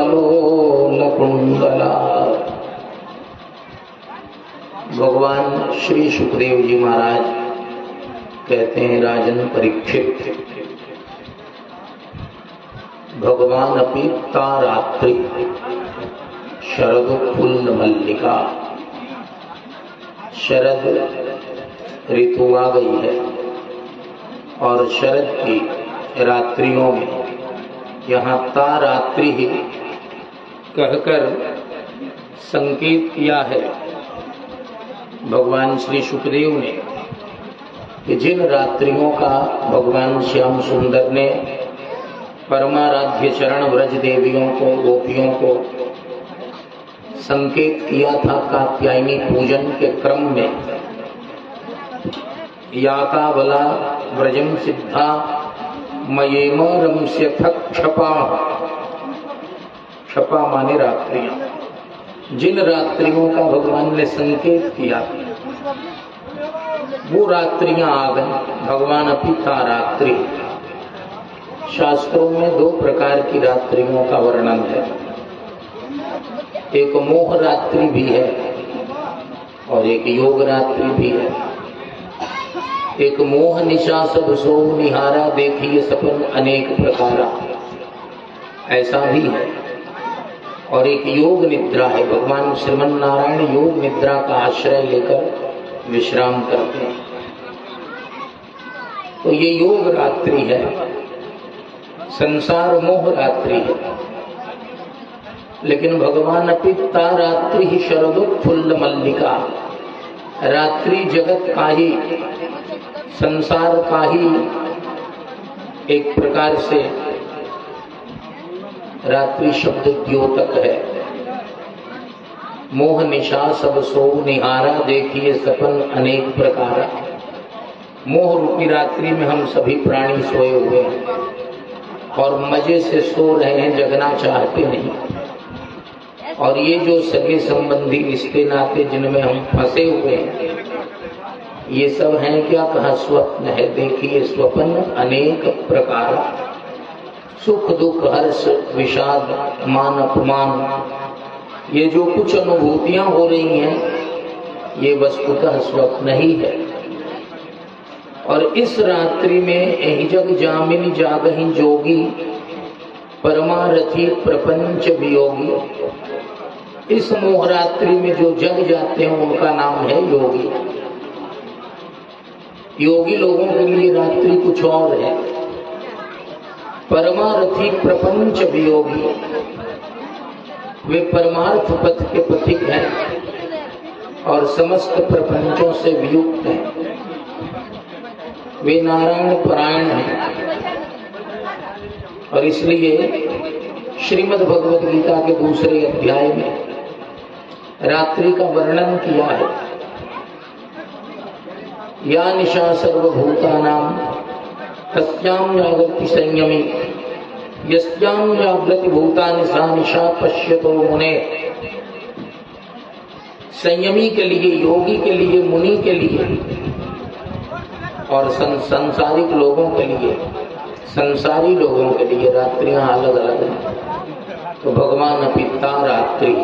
कलोलकुंडला। भगवान श्री सुखदेव जी महाराज कहते हैं, राजन परीक्षित, भगवान अपि तारात्रि शरदोत्फुल्ल मल्लिका। शरद ऋतु आ गई है और शरद की रात्रियों में यहाँ तारात्रि ही कहकर संकेत किया है भगवान श्री सुखदेव ने कि जिन रात्रियों का भगवान श्याम सुंदर ने परमाराध्य चरण व्रज देवियों को, गोपियों को संकेत किया था कात्यायनी पूजन के क्रम में, या का बला व्रजम सिद्धा मयेम रम्स्यथ क्षपा। क्षपा माने रात्रियां। जिन रात्रियों का भगवान ने संकेत किया वो रात्रियां आ गई। भगवान अपि तारात्रि। शास्त्रों में दो प्रकार की रात्रियों का वर्णन है, एक मोह रात्रि भी है और एक योग रात्रि भी है। एक मोह निशा सब सो निहारा, देखिए सपन अनेक प्रकारा, ऐसा भी है। और एक योग निद्रा है। भगवान श्रीमन नारायण योग निद्रा का आश्रय लेकर विश्राम करते हैं, तो ये योग रात्रि है। संसार मोह रात्रि है। लेकिन भगवान अपि तारात्रि ही शरदोत्फुल्ल मल्लिका। रात्रि जगत का ही, संसार का ही एक प्रकार से रात्रि शब्द द्योतक है। मोह निशा सब सो निहारा, देखिए सपन अनेक प्रकारा। मोह रूपी रात्रि में हम सभी प्राणी सोए हुए हैं और मजे से सो रहे हैं, जगना चाहते नहीं। और ये जो सगे संबंधी रिश्ते नाते जिनमें हम फंसे हुए हैं, ये सब हैं क्या? कहा स्वप्न है। देखिए स्वप्न अनेक प्रकार, सुख दुख हर्ष विषाद मान अपमान, ये जो कुछ अनुभूतियां हो रही हैं ये वस्तुतः स्वप्न ही है। और इस रात्रि में एहिजग जामिनी जागहि जोगी, परमारथी प्रपंच वियोगी। इस मोहरात्रि में जो जग जाते हैं उनका नाम है योगी। योगी लोगों के लिए रात्रि कुछ और है। परमारथी प्रपंच वियोगी, वे परमार्थ पथ के पथिक हैं और समस्त प्रपंचों से वियुक्त हैं। वे नारायण परायण हैं और इसलिए श्रीमद् भगवद गीता के दूसरे अध्याय में रात्रि का वर्णन किया है। या निशा सर्वभूतानां तस्यां जागर्ति संयमी, यस्यां जागृति भूतानि सा निशा पश्यतो मुनेः। संयमी के लिए, योगी के लिए, मुनि के लिए और संसारिक लोगों के लिए, संसारी लोगों के लिए रात्रियां अलग अलग हैं। तो भगवान अपि तारात्रि,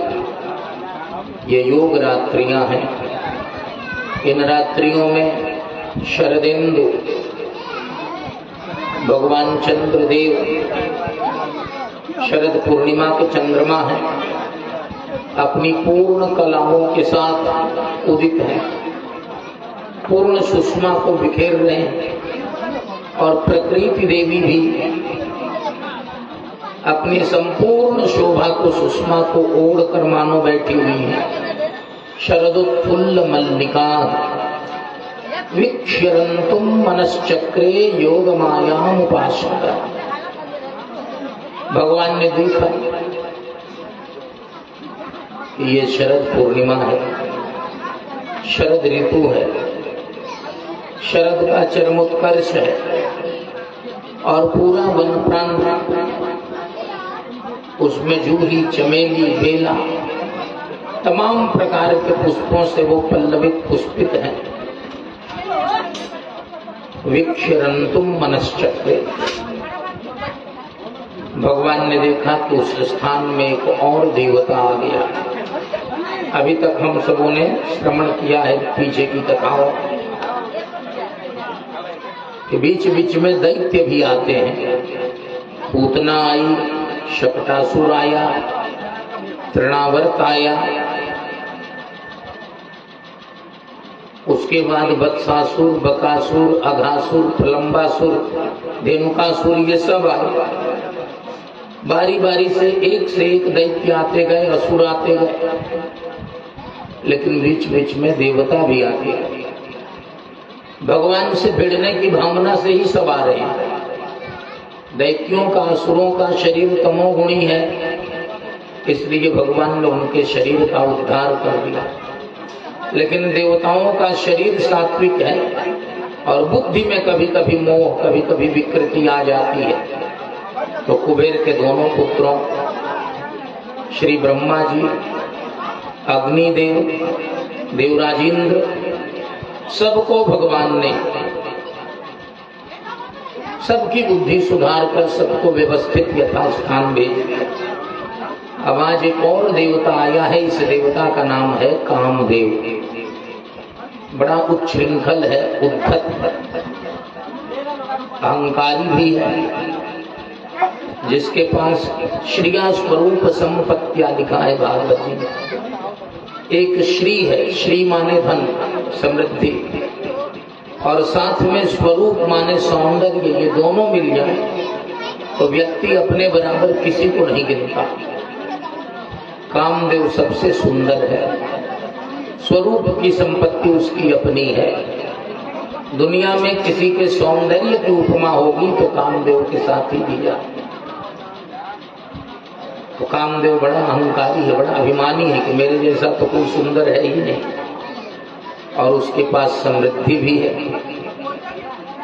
ये योग रात्रियां हैं। इन रात्रियों में शरदेंदु भगवान चंद्रदेव, शरद पूर्णिमा के चंद्रमा हैं, अपनी पूर्ण कलाओं के साथ उदित हैं, पूर्ण सुषमा को बिखेर रहे हैं। और प्रकृति देवी भी अपनी संपूर्ण शोभा को, सुषमा को ओढ़ कर मानो बैठी हुई है। शरदोत्फुल्ल मल्लिका वीक्ष्यरन्तुम मनश्चक्रे योग मायाम उपासना। भगवान ने देखा कि ये शरद पूर्णिमा है, शरद ऋतु है, शरद का चरमोत्कर्ष है और पूरा वन प्रांत उसमें जूही, चमेली, बेला, तमाम प्रकार के पुष्पों से वो पल्लवित, पुष्पित है। वीक्ष्यरन्तुम मनश्चक्रे, भगवान ने देखा कि उस स्थान में एक और देवता आ गया। अभी तक हम सबों ने श्रवण किया है पीछे की कथाओं के बीच बीच में दैत्य भी आते हैं। पूतना आई, शपटासुर आया, तृणावर्त आया, उसके बाद वत्सासुर, बकासुर, अघासुर, प्रलंबासुर, धेनुकासुर, ये सब आए। बारी बारी से एक दैत्य आते गए, असुर आते गए, लेकिन बीच बीच में देवता भी आते गए। भगवान से भिड़ने की भावना से ही सब आ रहे हैं। दैत्यों का, असुरों का शरीर तमोगुणी है, इसलिए भगवान ने उनके शरीर का उद्धार कर दिया। लेकिन देवताओं का शरीर सात्विक है और बुद्धि में कभी कभी मोह, कभी कभी विकृति आ जाती है। तो कुबेर के दोनों पुत्रों श्री ब्रह्मा जी, अग्निदेव, देवराजेंद्र, सबको भगवान ने सबकी बुद्धि सुधार कर सबको व्यवस्थित यथास्थान भेज दिया। अब आज एक और देवता आया है। इस देवता का नाम है कामदेव। बड़ा उच्छृंखल है, उद्धत, अहंकारी भी है, जिसके पास श्रिया स्वरूप संपत्तिया लिखा है भागवत जी में। एक श्री है, श्री माने धन, समृद्धि, और साथ में स्वरूप माने सौंदर्य। ये दोनों मिल जाए तो व्यक्ति अपने बराबर किसी को नहीं गिनता। कामदेव सबसे सुंदर है, स्वरूप की संपत्ति उसकी अपनी है। दुनिया में किसी के सौंदर्य की उपमा होगी तो कामदेव के साथ ही दी जाए। तो कामदेव बड़ा अहंकारी है, बड़ा अभिमानी है कि मेरे जैसा तो कोई सुंदर है ही नहीं, और उसके पास समृद्धि भी है।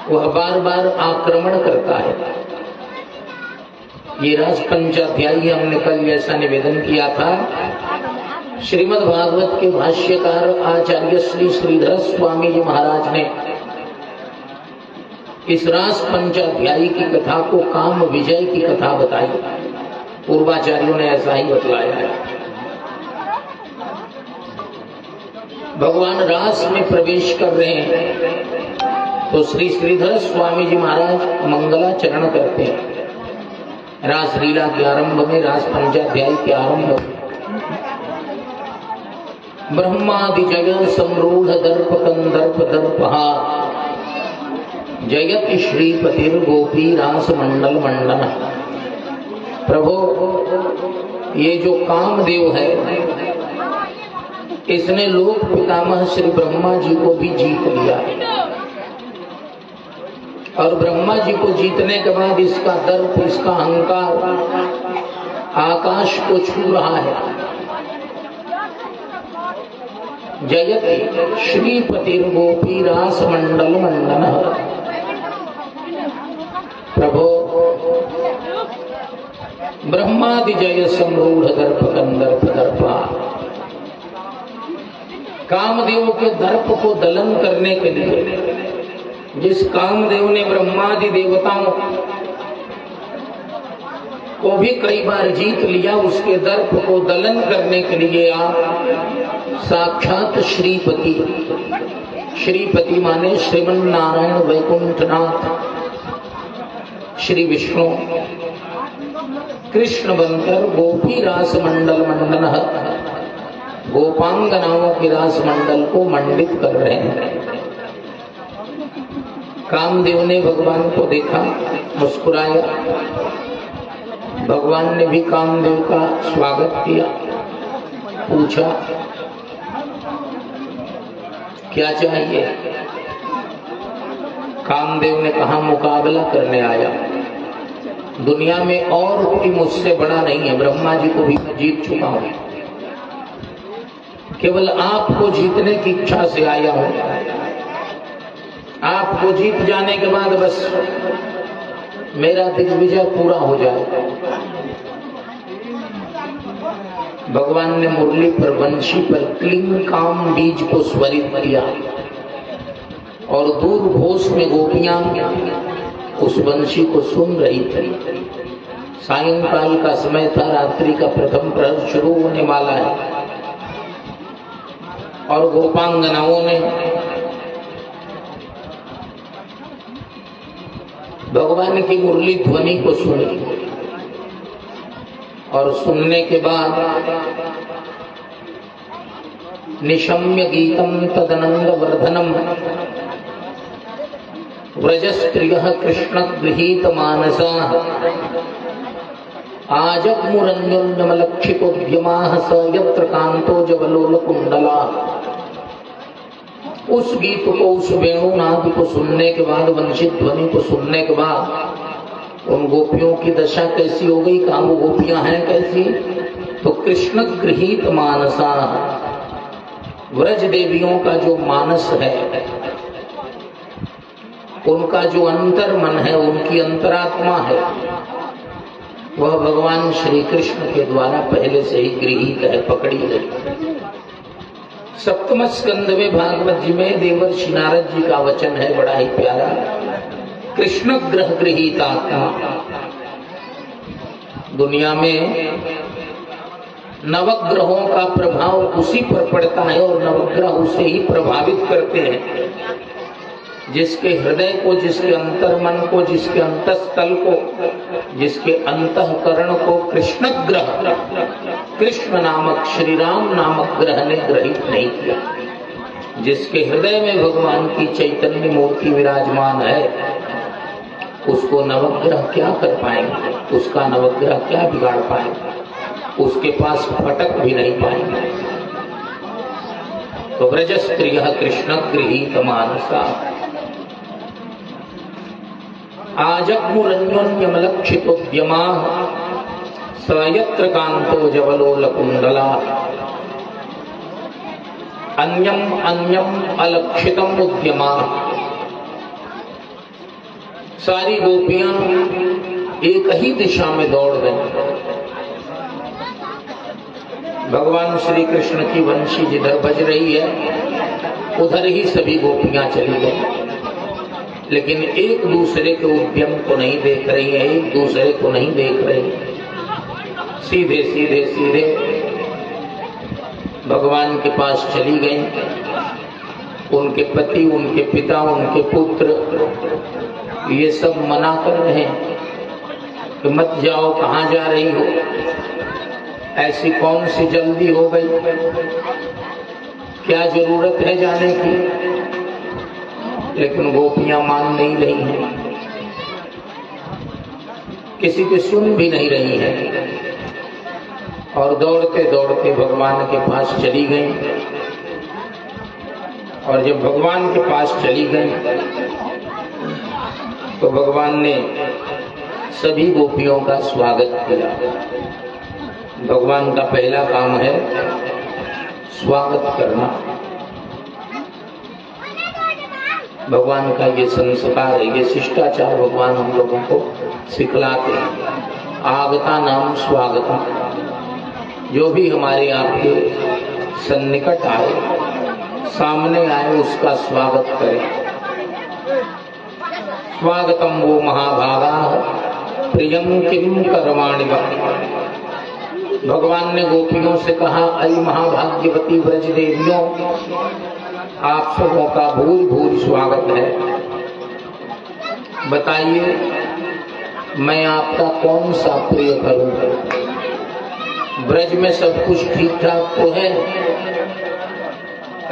वह बार बार आक्रमण करता है। ये राज पंचाध्यायी हमने कल ऐसा निवेदन किया था। श्रीमद् भागवत के भाष्यकार आचार्य श्री श्रीधर स्वामी जी महाराज ने इस रास पंचाध्यायी की कथा को काम विजय की कथा बताई। पूर्वाचार्यों ने ऐसा ही बतलाया है। भगवान रास में प्रवेश कर रहे हैं तो श्री श्रीधर स्वामी जी महाराज मंगलाचरण करते हैं। रास लीला के आरंभ में, रास पंचाध्याय के आरंभ में, ब्रह्मादि जय समरूढ़ दर्प कंदर्प दर्पहा जयति श्रीपतिर गोपी रास मंडल मंडन। प्रभु, ये जो कामदेव है, इसने लोक पितामह श्री ब्रह्मा जी को भी जीत लिया है, और ब्रह्मा जी को जीतने के बाद इसका दर्प, इसका अहंकार आकाश को छू रहा है। जयति श्रीपतिर गोपी रास मंडल मंडन। प्रभो, ब्रह्मादि जय समरूढ़ दर्प कंदर्प दर्पा। कामदेव के दर्प को दलन करने के लिए जिस कामदेव ने ब्रह्मादि देवताओं को भी कई बार जीत लिया, उसके दर्प को दलन करने के लिए आप साक्षात श्रीपति, श्रीपति माने श्रीमन नारायण वैकुंठनाथ श्री विष्णु, कृष्ण बनकर गोपी रास मंडल मंडन, गोपांगनाओं के रास मंडल को मंडित कर रहे हैं। कामदेव ने भगवान को देखा, मुस्कुराया। भगवान ने भी कामदेव का स्वागत किया, पूछा क्या चाहिए। कामदेव ने कहा मुकाबला करने आया। दुनिया में और कोई मुझसे बड़ा नहीं है, ब्रह्मा जी को भी जीत चुका हूं, केवल आपको जीतने की इच्छा से आया हूं। आपको जीत जाने के बाद बस मेरा दिग्विजय पूरा हो जाए। भगवान ने मुरली पर, वंशी पर क्लीं काम बीज को स्वरित किया, और दूर घोष में गोपियां उस वंशी को सुन रही थी। सायंकाल का समय था, रात्रि का प्रथम प्रहर शुरू होने वाला है और गोपांगनाओं ने भगवान की मुरली ध्वनि को सुनी और सुनने के बाद निशम्य गीतम तदनंद वर्धनम व्रजस्त्रियः कृष्ण गृहीत मानसा आजग्मुरन्योन्यमलक्षितोद्यमाः स यत्र कांतो जवलोल कुंडला। उस गीत को, उस वेणुनाद को सुनने के बाद, वंशित ध्वनि को सुनने के बाद उन गोपियों की दशा कैसी हो गई? कहाँ वो गोपियां हैं कैसी? तो कृष्ण गृहीत मानसा, व्रज देवियों का जो मानस है, उनका जो अंतर मन है, उनकी अंतरात्मा है, वह भगवान श्री कृष्ण के द्वारा पहले से ही गृहीत है, पकड़ी है। सप्तम स्कंद में भागवत जी में देवर्षि नारद जी का वचन है, बड़ा ही प्यारा। कृष्ण ग्रह गृहीत आत्मा। दुनिया में नवग्रहों का प्रभाव उसी पर पड़ता है और नवग्रह उसे ही प्रभावित करते हैं। जिसके हृदय को, जिसके अंतर्मन को, जिसके अंतस्थल को, जिसके अंतःकरण को कृष्ण ग्रह, कृष्ण नामक, श्री राम नामक ग्रह ने ग्रहित नहीं किया, जिसके हृदय में भगवान की चैतन्य मूर्ति विराजमान है, उसको नवग्रह क्या कर पाएंगे? उसका नवग्रह क्या बिगाड़ पाएंगे? उसके पास फटक भी नहीं पाएंगे। तो व्रजस्त्रियः कृष्ण गृहीत मानसा आजग्मुरन्योन्यमलक्षितोद्यमाः स यत्र कांतो जवलोल कुंडला। अन्यम अन्यम अलक्षितम उद्यमा। सारी गोपियां एक ही दिशा में दौड़ गई। भगवान श्री कृष्ण की वंशी जिधर बज रही है उधर ही सभी गोपियां चली गई, लेकिन एक दूसरे के उद्यम को नहीं देख रही है, एक दूसरे को नहीं देख रही। सीधे सीधे सीधे भगवान के पास चली गई। उनके पति, उनके पिता, उनके पुत्र ये सब मना कर रहे हैं कि मत जाओ, कहाँ जा रही हो, ऐसी कौन सी जल्दी हो गई, क्या जरूरत है जाने की? लेकिन गोपियां मान नहीं रही हैं, किसी की सुन भी नहीं रही है और दौड़ते दौड़ते भगवान के पास चली गई। और जब भगवान के पास चली गई तो भगवान ने सभी गोपियों का स्वागत किया। भगवान का पहला काम है स्वागत करना। भगवान का ये संस्कार है, ये शिष्टाचार भगवान हम लोगों को सिखलाते हैं। आगता नाम स्वागतम। जो भी हमारे आपके सन्निकट आए, सामने आए, उसका स्वागत करें। स्वागतम वो महाभागा प्रियं किम करवाणि वः। भगवान ने गोपियों से कहा, अई महाभाग्यवती व्रज देवियों, आप सबों का भूल भूल स्वागत है। बताइए मैं आपका कौन सा प्रिय करूं? ब्रज में सब कुछ ठीक ठाक तो है?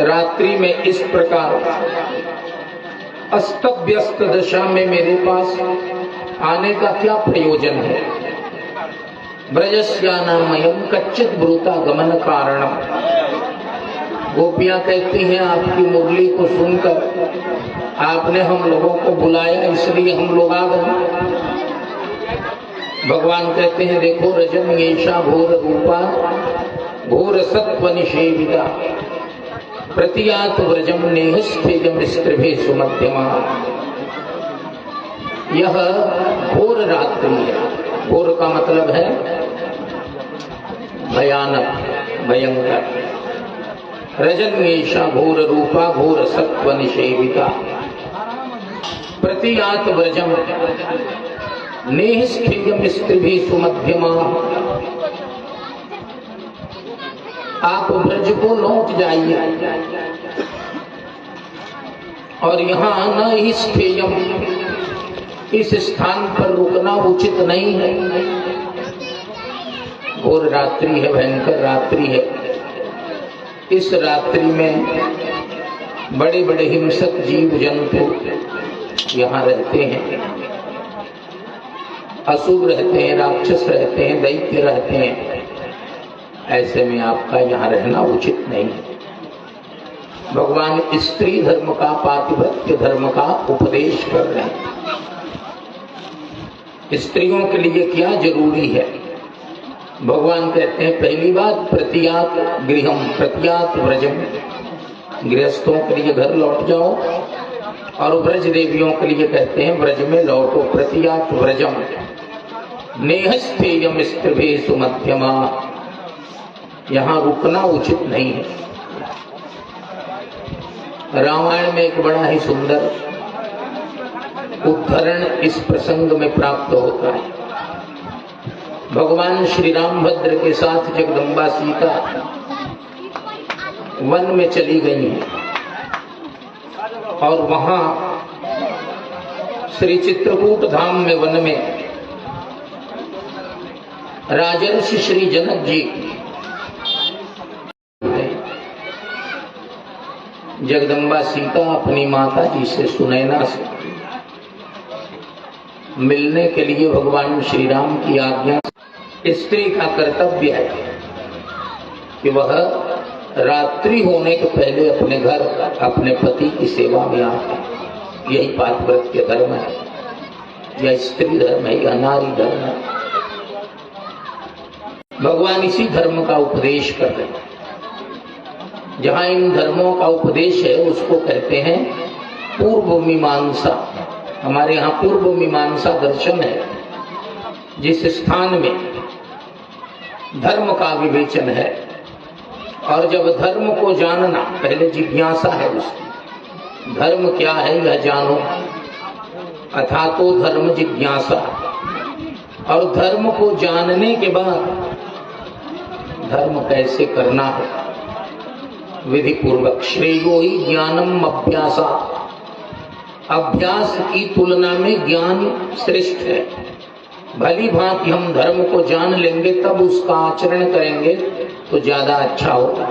रात्रि में इस प्रकार अस्त व्यस्त दशा में मेरे पास आने का क्या प्रयोजन है? ब्रजस्यानामयम् कच्चित् ब्रूता गमन कारणम। गोपियां कहती हैं, आपकी मुरली को सुनकर आपने हम लोगों को बुलाया, इसलिए हम लोग आ गए। भगवान कहते हैं, देखो रजन येषा घोर रूपा घोर सत्व निषेविता प्रतियात व्रजम नेहस्तेजम स्त्रिभे सुमध्यमा। यह घोर रात्रि है। घोर का मतलब है भयानक, भयंकर। रजन्येषा घोर रूपा घोर सत्व निषेविता प्रतियात व्रजम। नेह स्थेयम स्त्रिभिः सुमध्यमा। आप ब्रज को लौट जाइए और यहाँ न ही स्थेयम, इस स्थान पर रुकना उचित नहीं है। और रात्रि है, भयंकर रात्रि है। इस रात्रि में बड़े बड़े हिंसक जीव जंतु यहाँ रहते हैं, असुर रहते हैं, राक्षस रहते हैं, दैत्य रहते हैं। ऐसे में आपका यहाँ रहना उचित नहीं है। भगवान स्त्री धर्म का, पातिव्रत्य धर्म का उपदेश कर रहे हैं। स्त्रियों के लिए क्या जरूरी है? भगवान कहते हैं पहली बात प्रतियात गृहम प्रतियात व्रजम, गृहस्थों के लिए घर लौट जाओ, और व्रज देवियों के लिए कहते हैं व्रज में लौटो। प्रतियात व्रजम नेहस्थेयम स्त्रिभिः सुमध्यमा, यहाँ रुकना उचित नहीं है। रामायण में एक बड़ा ही सुंदर उद्धरण इस प्रसंग में प्राप्त होता है। भगवान श्री रामभद्र के साथ जगदम्बा सीता वन में चली गई हैं और वहां श्री चित्रकूट धाम में वन में राजर्षि श्री जनक जी जगदम्बा सीता अपनी माता जी से सुनैना से मिलने के लिए भगवान श्री राम की आज्ञा। स्त्री का कर्तव्य है कि वह रात्रि होने के पहले अपने घर अपने पति की सेवा में आए। यही पातिव्रत्य धर्म है, यह स्त्री धर्म है, यह नारी धर्म है। भगवान इसी धर्म का उपदेश कर रहे हैं। जहां इन धर्मों का उपदेश है उसको कहते हैं पूर्व मीमांसा। हमारे यहाँ पूर्व मीमांसा दर्शन है, जिस स्थान में धर्म का विवेचन है। और जब धर्म को जानना, पहले जिज्ञासा है उसकी, धर्म क्या है यह जानो, अथा तो धर्म जिज्ञासा। और धर्म को जानने के बाद धर्म कैसे करना है विधि पूर्वक। श्रेयो ही ज्ञानम अभ्यासा, अभ्यास की तुलना में ज्ञान श्रेष्ठ है। भली भांति हम धर्म को जान लेंगे तब उसका आचरण करेंगे तो ज्यादा अच्छा होगा।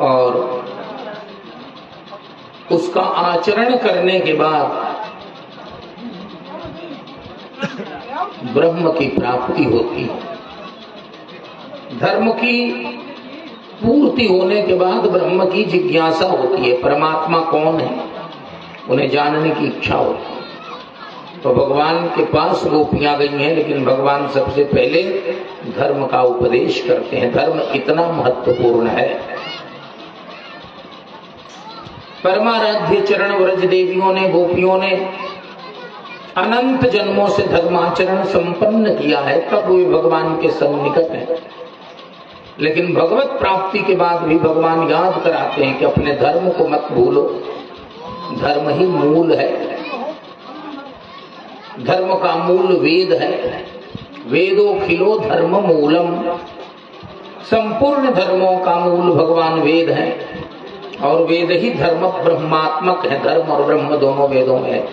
और उसका आचरण करने के बाद ब्रह्म की प्राप्ति होती है। धर्म की पूर्ति होने के बाद ब्रह्म की जिज्ञासा होती है, परमात्मा कौन है उन्हें जानने की इच्छा होती है। तो भगवान के पास गोपियां गई हैं, लेकिन भगवान सबसे पहले धर्म का उपदेश करते हैं। धर्म इतना महत्वपूर्ण है। परमाराध्य चरण व्रज देवियों ने, गोपियों ने अनंत जन्मों से धर्माचरण संपन्न किया है, तब वे भगवान के सन्निकट हैं। लेकिन भगवत प्राप्ति के बाद भी भगवान याद कराते हैं कि अपने धर्म को मत भूलो, धर्म ही मूल है। धर्म का मूल वेद है। वेदोखिलो धर्म मूलम, संपूर्ण धर्मों का मूल भगवान वेद है। और वेद ही धर्म ब्रह्मात्मक है। धर्म और ब्रह्म दोनों वेदों में है।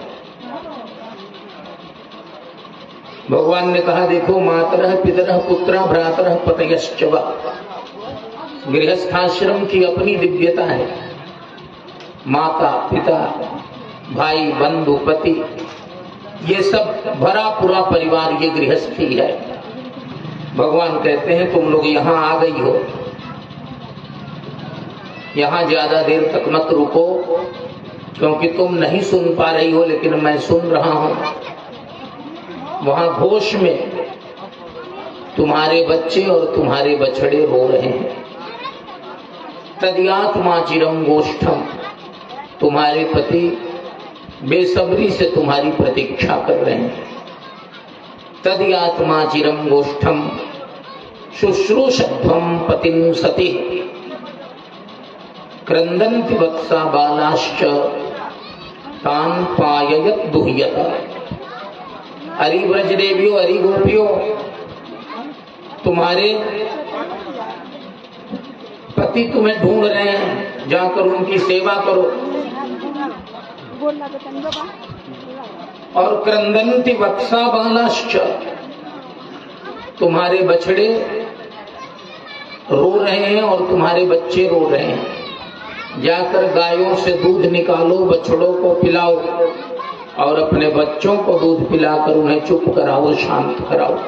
भगवान ने कहा देखो, मातरः पितरः पुत्रः भ्रातरः पतयश्च वा। गृहस्थाश्रम की अपनी दिव्यता है। माता पिता भाई बंधु पति, ये सब भरा पूरा परिवार, ये गृहस्थी है। भगवान कहते हैं तुम लोग यहाँ आ गई हो, यहाँ ज्यादा देर तक मत रुको, क्योंकि तुम नहीं सुन पा रही हो लेकिन मैं सुन रहा हूं। वहां घोष में तुम्हारे बच्चे और तुम्हारे बछड़े रो रहे हैं। तद्यात्मा चिरम गोष्ठम, तुम्हारे पति बेसब्री से तुम्हारी प्रतीक्षा कर रहे हैं। तद्यात्मा चिरम गोष्ठम शुश्रूषध्वम पतिं सति क्रंदन्ति वत्सा बालाश्च तान पाययत दुह्यता। अरि ब्रज देवियों, अरि गोपियों, तुम्हारे पति तुम्हें ढूंढ रहे हैं, जाकर उनकी सेवा करो। और क्रंदन्ति वत्सा बालाश्च, तुम्हारे बछड़े रो रहे हैं और तुम्हारे बच्चे रो रहे हैं। जाकर गायों से दूध निकालो, बछड़ों को पिलाओ और अपने बच्चों को दूध पिलाकर उन्हें चुप कराओ, शांत कराओ।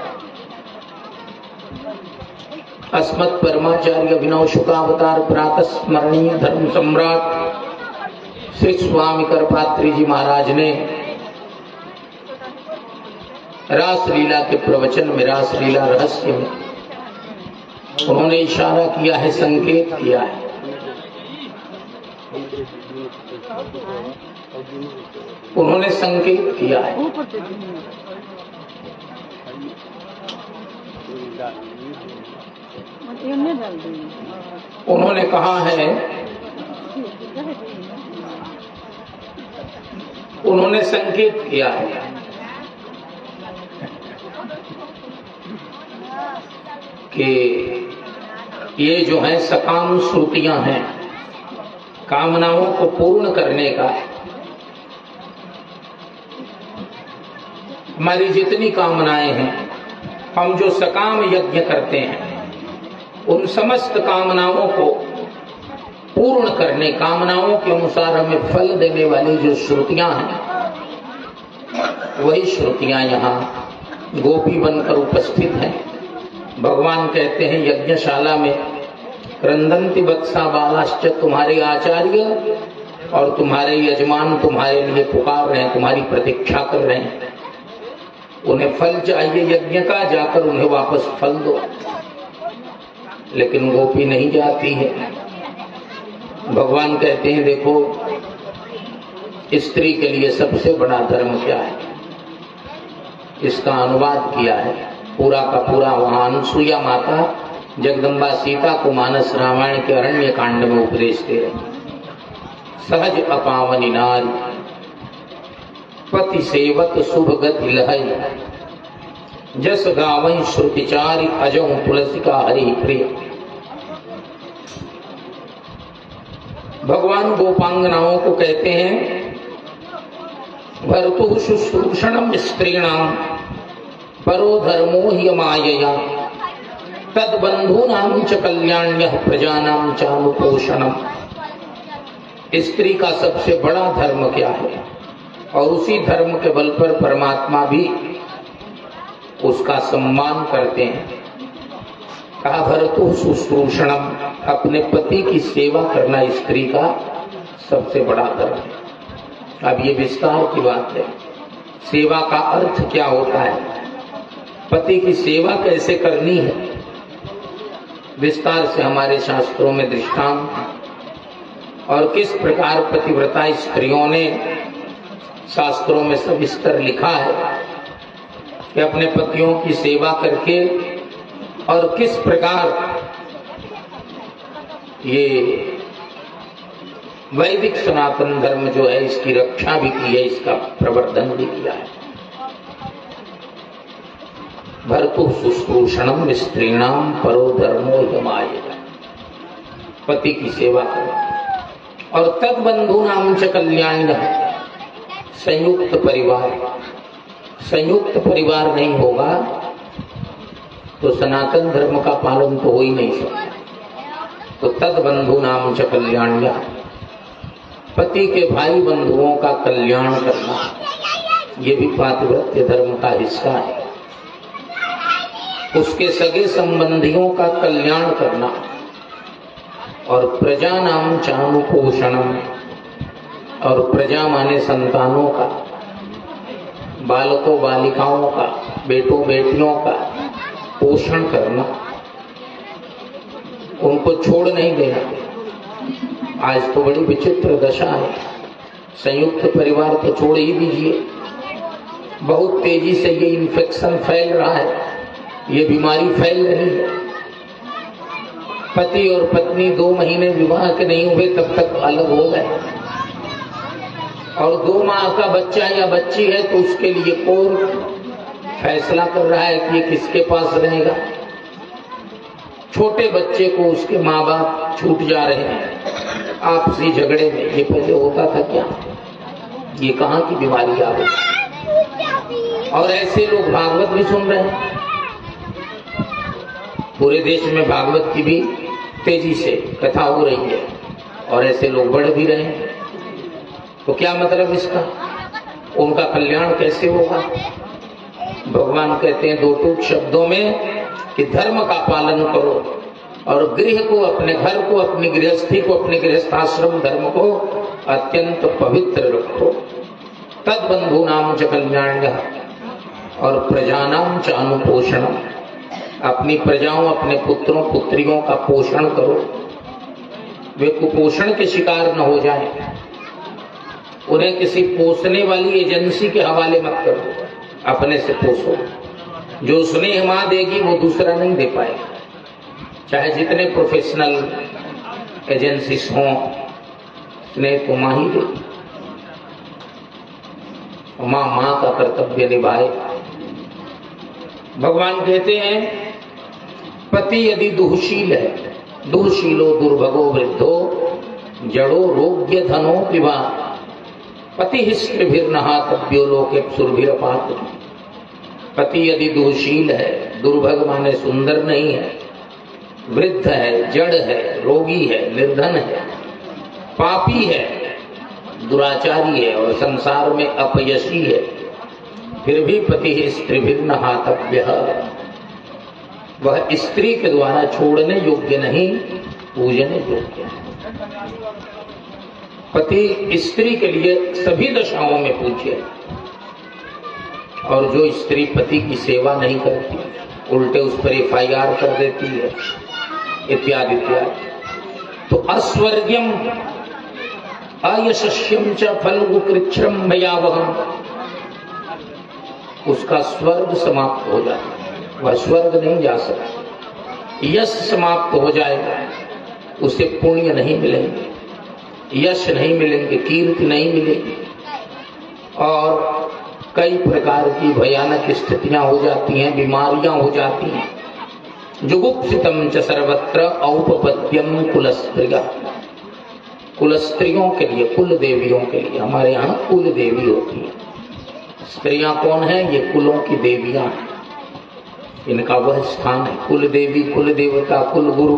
अस्मत् परमाचार्य अभिनव शुकावतार प्रातः स्मरणीय धर्म सम्राट श्री स्वामी करपात्री जी महाराज ने रासलीला के प्रवचन में, रासलीला रहस्य में उन्होंने इशारा किया है, संकेत किया है। उन्होंने संकेत किया है। उन्होंने कहा है, उन्होंने संकेत किया है कि ये जो है सकाम श्रुतियां हैं, कामनाओं को पूर्ण करने का, हमारी जितनी कामनाएं हैं, हम जो सकाम यज्ञ करते हैं, उन समस्त कामनाओं को पूर्ण करने, कामनाओं के अनुसार हमें फल देने वाली जो श्रुतियां हैं, वही श्रुतियां यहाँ गोपी बनकर उपस्थित हैं। भगवान कहते हैं यज्ञशाला में, क्रंदन्ति वत्सा बालाश्च, तुम्हारे आचार्य और तुम्हारे यजमान तुम्हारे लिए पुकार रहे हैं, तुम्हारी प्रतीक्षा कर रहे हैं। उन्हें फल चाहिए यज्ञ का, जाकर उन्हें वापस फल दो। लेकिन गोपी नहीं जाती है। भगवान कहते हैं देखो, स्त्री के लिए सबसे बड़ा धर्म क्या है, इसका अनुवाद किया है पूरा का पूरा। वहां अनुसुईया माता जगदम्बा सीता को मानस रामायण के अरण्य कांड में उपदेश दे रहे। सहज अपावनी नारी, पति सेवत शुभ गति लहई, जस गावई श्रुतिचारी, अजौ तुलसी का हरि प्रिय। भगवान गोपांगनाओं को कहते हैं, भर्तु शुश्रूषणम स्त्रीणाम परो धर्मो हि मायया, तद बंधूनाम च कल्याण्यः प्रजानाम चानुपोषणम। स्त्री का सबसे बड़ा धर्म क्या है, और उसी धर्म के बल पर परमात्मा भी उसका सम्मान करते हैं। कहा भर्तु शुश्रूषणम, अपने पति की सेवा करना स्त्री का सबसे बड़ा धर्म है। अब ये विस्तार की बात है, सेवा का अर्थ क्या होता है, पति की सेवा कैसे करनी है, विस्तार से हमारे शास्त्रों में दृष्टांत, और किस प्रकार पतिव्रता स्त्रियों ने शास्त्रों में सविस्तर लिखा है कि अपने पतियों की सेवा करके, और किस प्रकार ये वैदिक सनातन धर्म जो है इसकी रक्षा भी की है, इसका प्रवर्धन भी किया है। भर्तु शुश्रूषणम स्त्रीणाम परो धर्मो यमायया, पति की सेवा करो। और तद बंधूनाम च कल्याण्यः, संयुक्त परिवार, संयुक्त परिवार नहीं होगा तो सनातन धर्म का पालन तो हो ही नहीं सकता। तो तद बंधूनाम च कल्याण्यः, पति के भाई बंधुओं का कल्याण करना, ये भी पातिव्रत्य धर्म का हिस्सा है। उसके सगे संबंधियों का कल्याण करना, और प्रजा नाम चानुपोषणम, और प्रजा माने संतानों का, बालकों बालिकाओं का, बेटों बेटियों का पोषण करना, उनको छोड़ नहीं देना। आज तो बड़ी विचित्र दशा है, संयुक्त परिवार तो छोड़ ही दीजिए, बहुत तेजी से ये इन्फेक्शन फैल रहा है, ये बीमारी फैल रही है। पति और पत्नी 2 महीने विवाह के नहीं हुए तब तक अलग हो गए, और 2 माह का बच्चा या बच्ची है तो उसके लिए कोर्ट, फैसला कर रहा है कि ये किसके पास रहेगा। छोटे बच्चे को उसके माँ बाप छूट जा रहे हैं आपसी झगड़े में। ये पहले होता था क्या? ये कहाँ की बीमारी आ गई? और ऐसे लोग भागवत भी सुन रहे हैं। पूरे देश में भागवत की भी तेजी से कथा हो रही है और ऐसे लोग बढ़ भी रहे हैं। तो क्या मतलब इसका? उनका कल्याण कैसे होगा? भगवान कहते हैं दो टूक शब्दों में कि धर्म का पालन करो और गृह को, अपने घर को, अपनी गृहस्थी को, अपने गृहस्थाश्रम धर्म को अत्यंत पवित्र रखो। तद बंधु नाम च कल्याण्य और प्रजानाम च अनुपोषणम। अपनी प्रजाओं, अपने पुत्रों पुत्रियों का पोषण करो, वे कुपोषण के शिकार न हो जाएं। उन्हें किसी पोसने वाली एजेंसी के हवाले मत करो, अपने से पोसो। जो स्नेह मां देगी वो दूसरा नहीं दे पाएगा। चाहे जितने प्रोफेशनल एजेंसीज हों, स्नेह तो मां ही देगी। मां का कर्तव्य निभाए। भगवान कहते हैं पति यदि दुःशील है, दुःशीलो दुर्भगो वृद्धो जड़ो रोग्य धनो विवाह। पति हिस्त्रिभिर्नहातव्यो लोकेप्सुर्भिरपात। पति यदि दुःशील है, दुर्भग माने सुंदर नहीं है, वृद्ध है, जड़ है, रोगी है, निर्धन है, पापी है, दुराचारी है और संसार में अपयशी है, फिर भी पति हिस्त्रिभिर्नहातव्यः, वह स्त्री के द्वारा छोड़ने योग्य नहीं, पूजने योग्य है। पति स्त्री के लिए सभी दशाओं में पूज्य है और जो स्त्री पति की सेवा नहीं करती, उल्टे उस पर FIR कर देती है, इत्यादि इत्यादि। तो अस्वर्ग्यम अयशस्यम च फल्गुकृच्छ्रम भयावहम, उसका स्वर्ग समाप्त हो जाता है, वह स्वर्ग नहीं जा सकता। यश समाप्त हो जाएगा, उसे पुण्य नहीं मिलेंगे, यश नहीं मिलेंगे, कीर्ति नहीं मिलेगी और कई प्रकार की भयानक स्थितियां हो जाती हैं, बीमारियां हो जाती हैं। जुगुप्सितम च सर्वत्र औपपद्यम कुलस्त्रिया। कुलस्त्रियों के लिए, कुल देवियों के लिए, हमारे यहाँ कुल देवी होती है। स्त्रियां कौन है? ये कुलों की देवियां हैं, इनका वह स्थान है। कुल देवी, कुल देवता, कुल गुरु,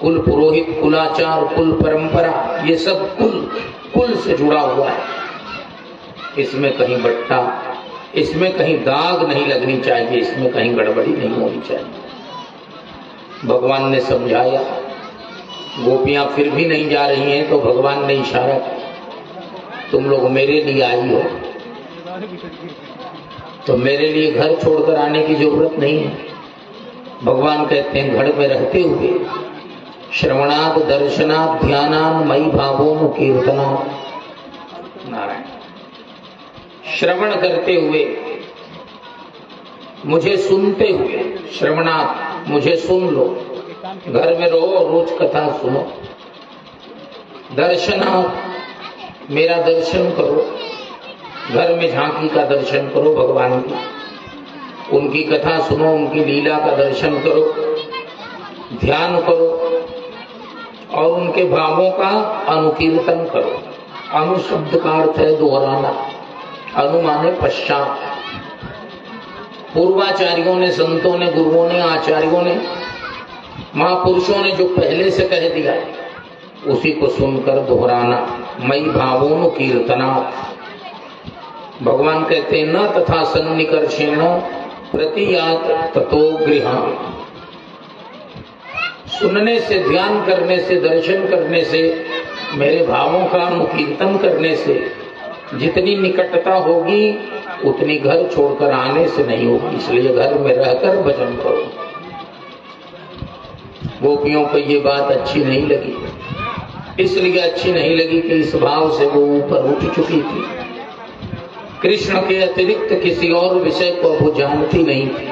कुल पुरोहित, कुलाचार, कुल परंपरा, ये सब कुल से जुड़ा हुआ है। इसमें कहीं बट्टा, इसमें कहीं दाग नहीं लगनी चाहिए, इसमें कहीं गड़बड़ी नहीं होनी चाहिए। भगवान ने समझाया, गोपियां फिर भी नहीं जा रही हैं तो भगवान ने इशारा किया, तुम लोग मेरे लिए आई हो तो मेरे लिए घर छोड़कर आने की जरूरत नहीं है। भगवान कहते हैं घर में रहते हुए श्रवणाद दर्शनाद ध्यानान मई भावों कीर्तना। नारायण, श्रवण करते हुए, मुझे सुनते हुए, श्रवणाद मुझे सुन लो, घर में रहो रोज कथा सुनो। दर्शनाद मेरा दर्शन करो, घर में झांकी का दर्शन करो भगवान की, उनकी कथा सुनो, उनकी लीला का दर्शन करो, ध्यान करो और उनके भावों का अनुकीर्तन करो। अनु शब्द का अर्थ है दोहराना, अनु माने पश्चात। पूर्वाचार्यों ने, संतों ने, गुरुओं ने, आचार्यों ने, महापुरुषों ने जो पहले से कह दिया उसी को सुनकर दोहराना। मई भावों कीर्तना। भगवान कहते हैं न तथा सन्निकर्षेण प्रतियात ततो गृहाण। सुनने से, ध्यान करने से, दर्शन करने से, मेरे भावों का अनुकीर्तन करने से जितनी निकटता होगी उतनी घर छोड़कर आने से नहीं होगी। इसलिए घर में रहकर भजन करो। गोपियों को ये बात अच्छी नहीं लगी, इसलिए अच्छी नहीं लगी कि इस भाव से वो ऊपर उठ चुकी थी। कृष्ण के अतिरिक्त किसी और विषय को वो जानती नहीं थी।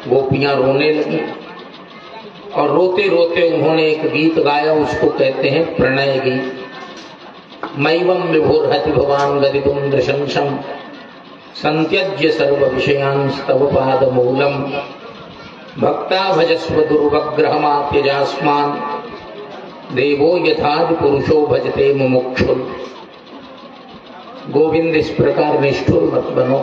गोपियां रोने लगी और रोते रोते उन्होंने एक गीत गाया, उसको कहते हैं प्रणय गीत। मैवम विभोर्हति भवान गदितुम दृशंसम संत्यज्य सर्व विषयांस्तव पादमूलम भक्ता भजस्व दुर्वग्रहमात्यजास्मान् देवो यथादि पुरुषो भजते मुमुक्षुन्। गोविंद इस प्रकार निष्ठुर मत बनो,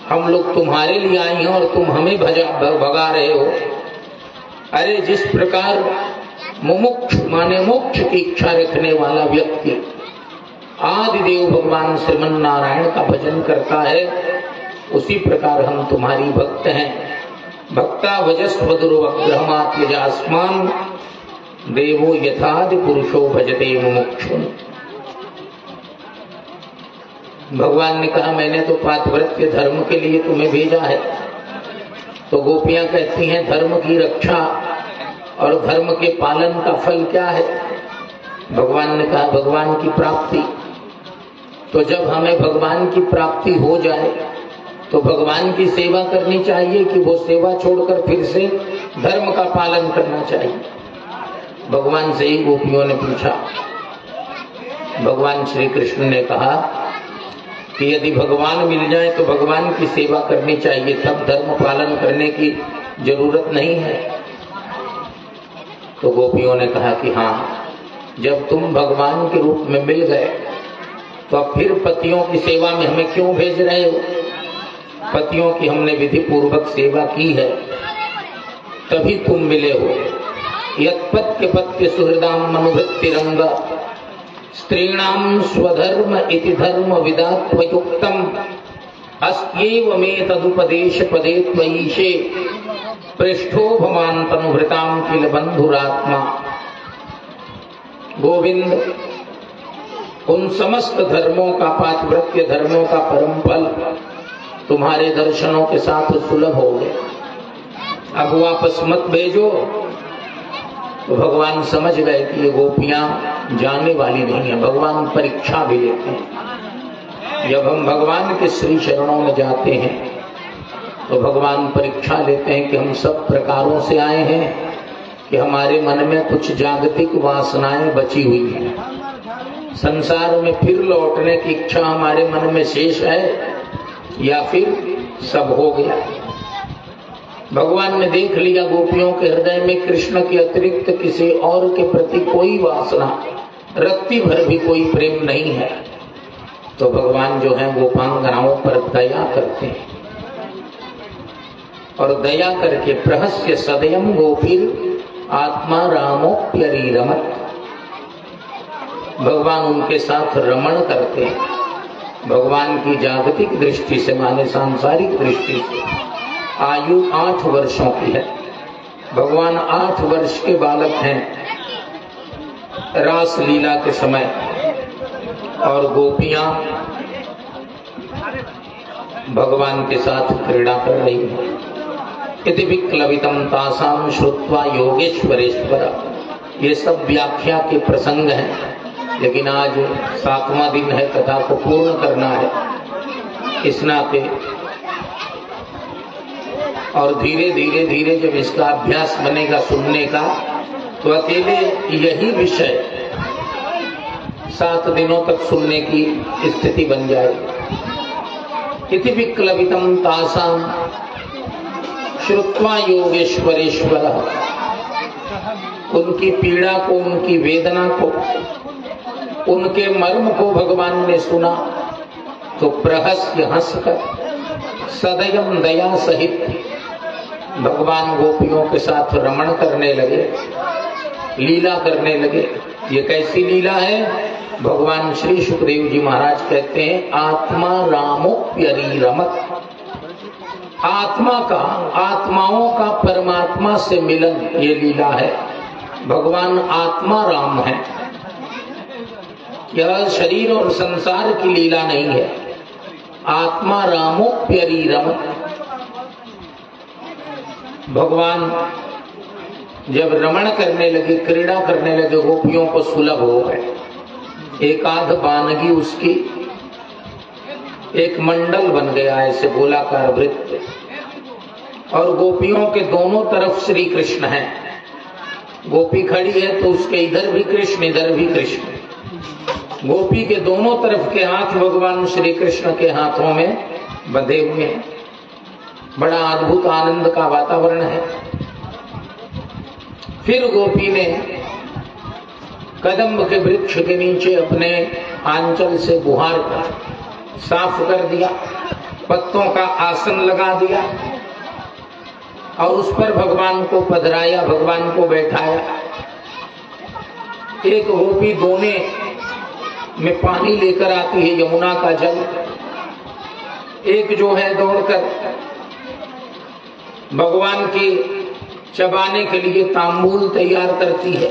हम लोग तुम्हारे लिए आए हैं और तुम हमें भगा रहे हो। अरे जिस प्रकार मुमुक्ष माने मोक्ष की इच्छा रखने वाला व्यक्ति आदिदेव भगवान श्रीमन नारायण का भजन करता है, उसी प्रकार हम तुम्हारी भक्त हैं। भक्ता भजस्व दुर्वग्रहमात्यजास्मान् देवो यथादि पुरुषो भजते मुमुक्षुन्। भगवान ने कहा मैंने तो पातिव्रत्य धर्म के लिए तुम्हें भेजा है। तो गोपियां कहती हैं धर्म की रक्षा और धर्म के पालन का फल क्या है? भगवान ने कहा भगवान की प्राप्ति। तो जब हमें भगवान की प्राप्ति हो जाए तो भगवान की सेवा करनी चाहिए कि वो सेवा छोड़कर फिर से धर्म का पालन करना चाहिए? भगवान से ही गोपियों ने पूछा। भगवान श्री कृष्ण ने कहा कि यदि भगवान मिल जाए तो भगवान की सेवा करनी चाहिए, तब धर्म पालन करने की जरूरत नहीं है। तो गोपियों ने कहा कि हाँ, जब तुम भगवान के रूप में मिल गए तो अब फिर पतियों की सेवा में हमें क्यों भेज रहे हो? पतियों की हमने विधि पूर्वक सेवा की है, तभी तुम मिले हो। यत्पत्य पत्य सुहृदाम मनुवृत्तिरंग स्त्रीणाम स्वधर्म इति धर्म विदात्वयुक्तम अस्त्येव मे तदुपदेश पदे त्वयीशे पृष्ठो भवान तनुभृताम किल बंधुरात्मा। गोविंद, उन समस्त धर्मों का, पातिव्रत्य धर्मों का परम फल तुम्हारे दर्शनों के साथ सुलभ हो गया। अब वापस मत भेजो। तो भगवान समझ गए कि ये गोपियां जाने वाली नहीं है। भगवान परीक्षा भी लेते हैं। जब हम भगवान के श्री चरणों में जाते हैं तो भगवान परीक्षा लेते हैं कि हम सब प्रकारों से आए हैं कि हमारे मन में कुछ जागतिक वासनाएं बची हुई हैं। संसार में फिर लौटने की इच्छा हमारे मन में शेष है या फिर सब हो गया। भगवान ने देख लिया गोपियों के हृदय में कृष्ण के अतिरिक्त किसी और के प्रति कोई वासना, रत्ती भर भी कोई प्रेम नहीं है। तो भगवान जो है गोपांगनाओं पर दया करते हैं और दया करके प्रहस्य सदयम गोपीर आत्मा रामोप्यरीरमत, भगवान उनके साथ रमण करते हैं। भगवान की जागतिक दृष्टि से माने सांसारिक दृष्टि से आयु 8 वर्षों की है। भगवान 8 वर्ष के बालक हैं रास लीला के समय, और गोपियां भगवान के साथ क्रीड़ा कर रही हैं। इति विक्लवितम तासाम श्रुत्वा योगेश्वरेश्वर। ये सब व्याख्या के प्रसंग हैं, लेकिन आज 7वां दिन है, कथा को पूर्ण करना है इस नाते। और धीरे धीरे धीरे जब इसका अभ्यास बनेगा सुनने का, तो अकेले यही विषय 7 दिनों तक सुनने की स्थिति बन जाएगी। इति विक्लवितम तासाम श्रुत्वा योगेश्वरेश्वर। उनकी पीड़ा को, उनकी वेदना को, उनके मर्म को भगवान ने सुना तो प्रहस्य हंसकर सदयम दया सहित भगवान गोपियों के साथ रमण करने लगे, लीला करने लगे। ये कैसी लीला है? भगवान श्री सुखदेव जी महाराज कहते हैं आत्मा रामोप्यरीरमत। आत्मा का, आत्माओं का परमात्मा से मिलन ये लीला है। भगवान आत्मा राम है। यह शरीर और संसार की लीला नहीं है। आत्मा रामोप्यरीरमत। भगवान जब रमण करने लगे, क्रीड़ा करने लगे, गोपियों को सुलभ हो गए। एक आध बानगी उसकी एक मंडल बन गया, ऐसे गोलाकार वृत्त, और गोपियों के दोनों तरफ श्री कृष्ण है। गोपी खड़ी है तो उसके इधर भी कृष्ण, इधर भी कृष्ण। गोपी के दोनों तरफ के हाथ भगवान श्री कृष्ण के हाथों में बंधे हुए हैं। बड़ा अद्भुत आनंद का वातावरण है। फिर गोपी ने कदम्ब के वृक्ष के नीचे अपने आंचल से बुहार कर साफ कर दिया, पत्तों का आसन लगा दिया और उस पर भगवान को पधराया, भगवान को बैठाया। एक गोपी दोने में पानी लेकर आती है, यमुना का जल। एक जो है दौड़कर भगवान की चबाने के लिए तांबूल तैयार करती है।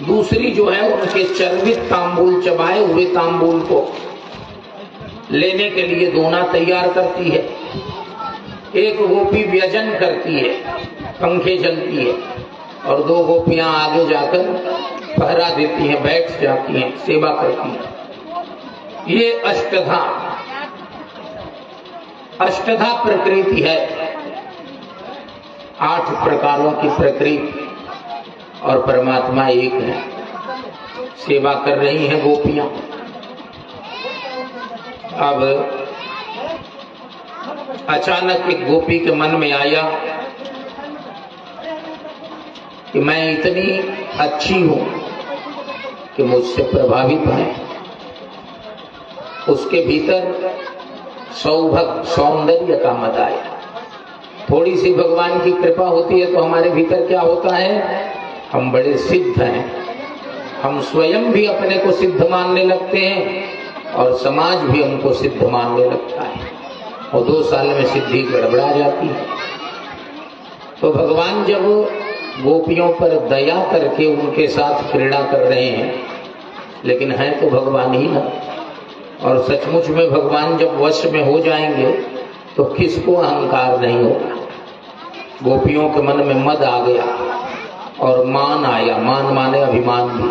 दूसरी जो है उनके चर्वित तांबूल, चबाए हुए तांबूल को लेने के लिए दोना तैयार करती है। एक गोपी व्यजन करती है, पंखे चलती है, और दो गोपियां आगे जाकर पहरा देती हैं, बैठ जाती हैं, सेवा करती हैं। ये अष्टधा प्रकृति है, 8 प्रकारों की प्रकृति, और परमात्मा एक है। सेवा कर रही हैं गोपियां। अब अचानक एक गोपी के मन में आया कि मैं इतनी अच्छी हूं कि मुझसे प्रभावित है। उसके भीतर सौंदर्य का मद आया। थोड़ी सी भगवान की कृपा होती है तो हमारे भीतर क्या होता है, हम बड़े सिद्ध हैं। हम स्वयं भी अपने को सिद्ध मानने लगते हैं और समाज भी हमको सिद्ध मानने लगता है, और 2 साल में सिद्धि गड़बड़ा जाती है। तो भगवान जब गोपियों पर दया करके उनके साथ क्रीड़ा कर रहे हैं, लेकिन हैं तो भगवान ही ना, और सचमुच में भगवान जब वश में हो जाएंगे तो किसको अहंकार नहीं होगा। गोपियों के मन में मद आ गया और मान आया, मान माने अभिमान भी।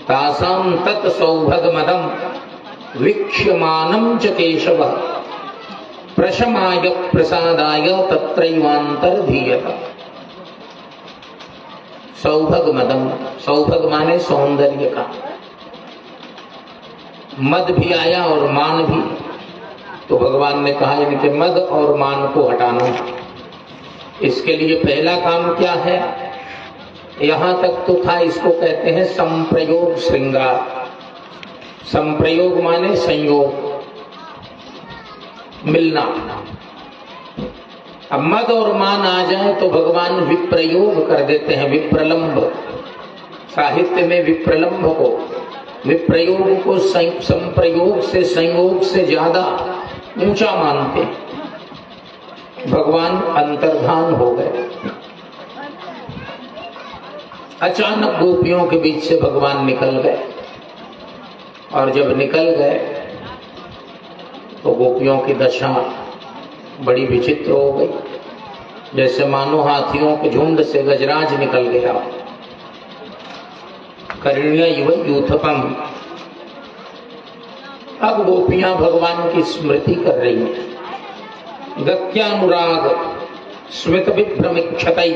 तासाम तत् सौभग मदम वीक्ष्यमानम च केशव प्रशमाय प्रसादाय तत्रैवांतर्धीयत। सौभग मदम, सौभग माने सौंदर्य का, मद भी आया और मान भी। तो भगवान ने कहा इनके मद और मान को हटाना। इसके लिए पहला काम क्या है, यहां तक तो था, इसको कहते हैं संप्रयोग श्रृंगार। संप्रयोग माने संयोग, मिलना। अब मद और मान आ जाए तो भगवान विप्रयोग कर देते हैं, विप्रलंभ। साहित्य में विप्रलंभ को, विप्रयोग को संप्रयोग से, संयोग से ज्यादा ऊंचा मानते हैं। भगवान अंतर्धान हो गए। अचानक गोपियों के बीच से भगवान निकल गए, और जब निकल गए तो गोपियों की दशा बड़ी विचित्र हो गई, जैसे मानो हाथियों के झुंड से गजराज निकल गया। करिण्य इव यूथपम। अब गोपियां भगवान की स्मृति कर रही हैं। गत्यानुराग स्मित विभ्रमिक्षतै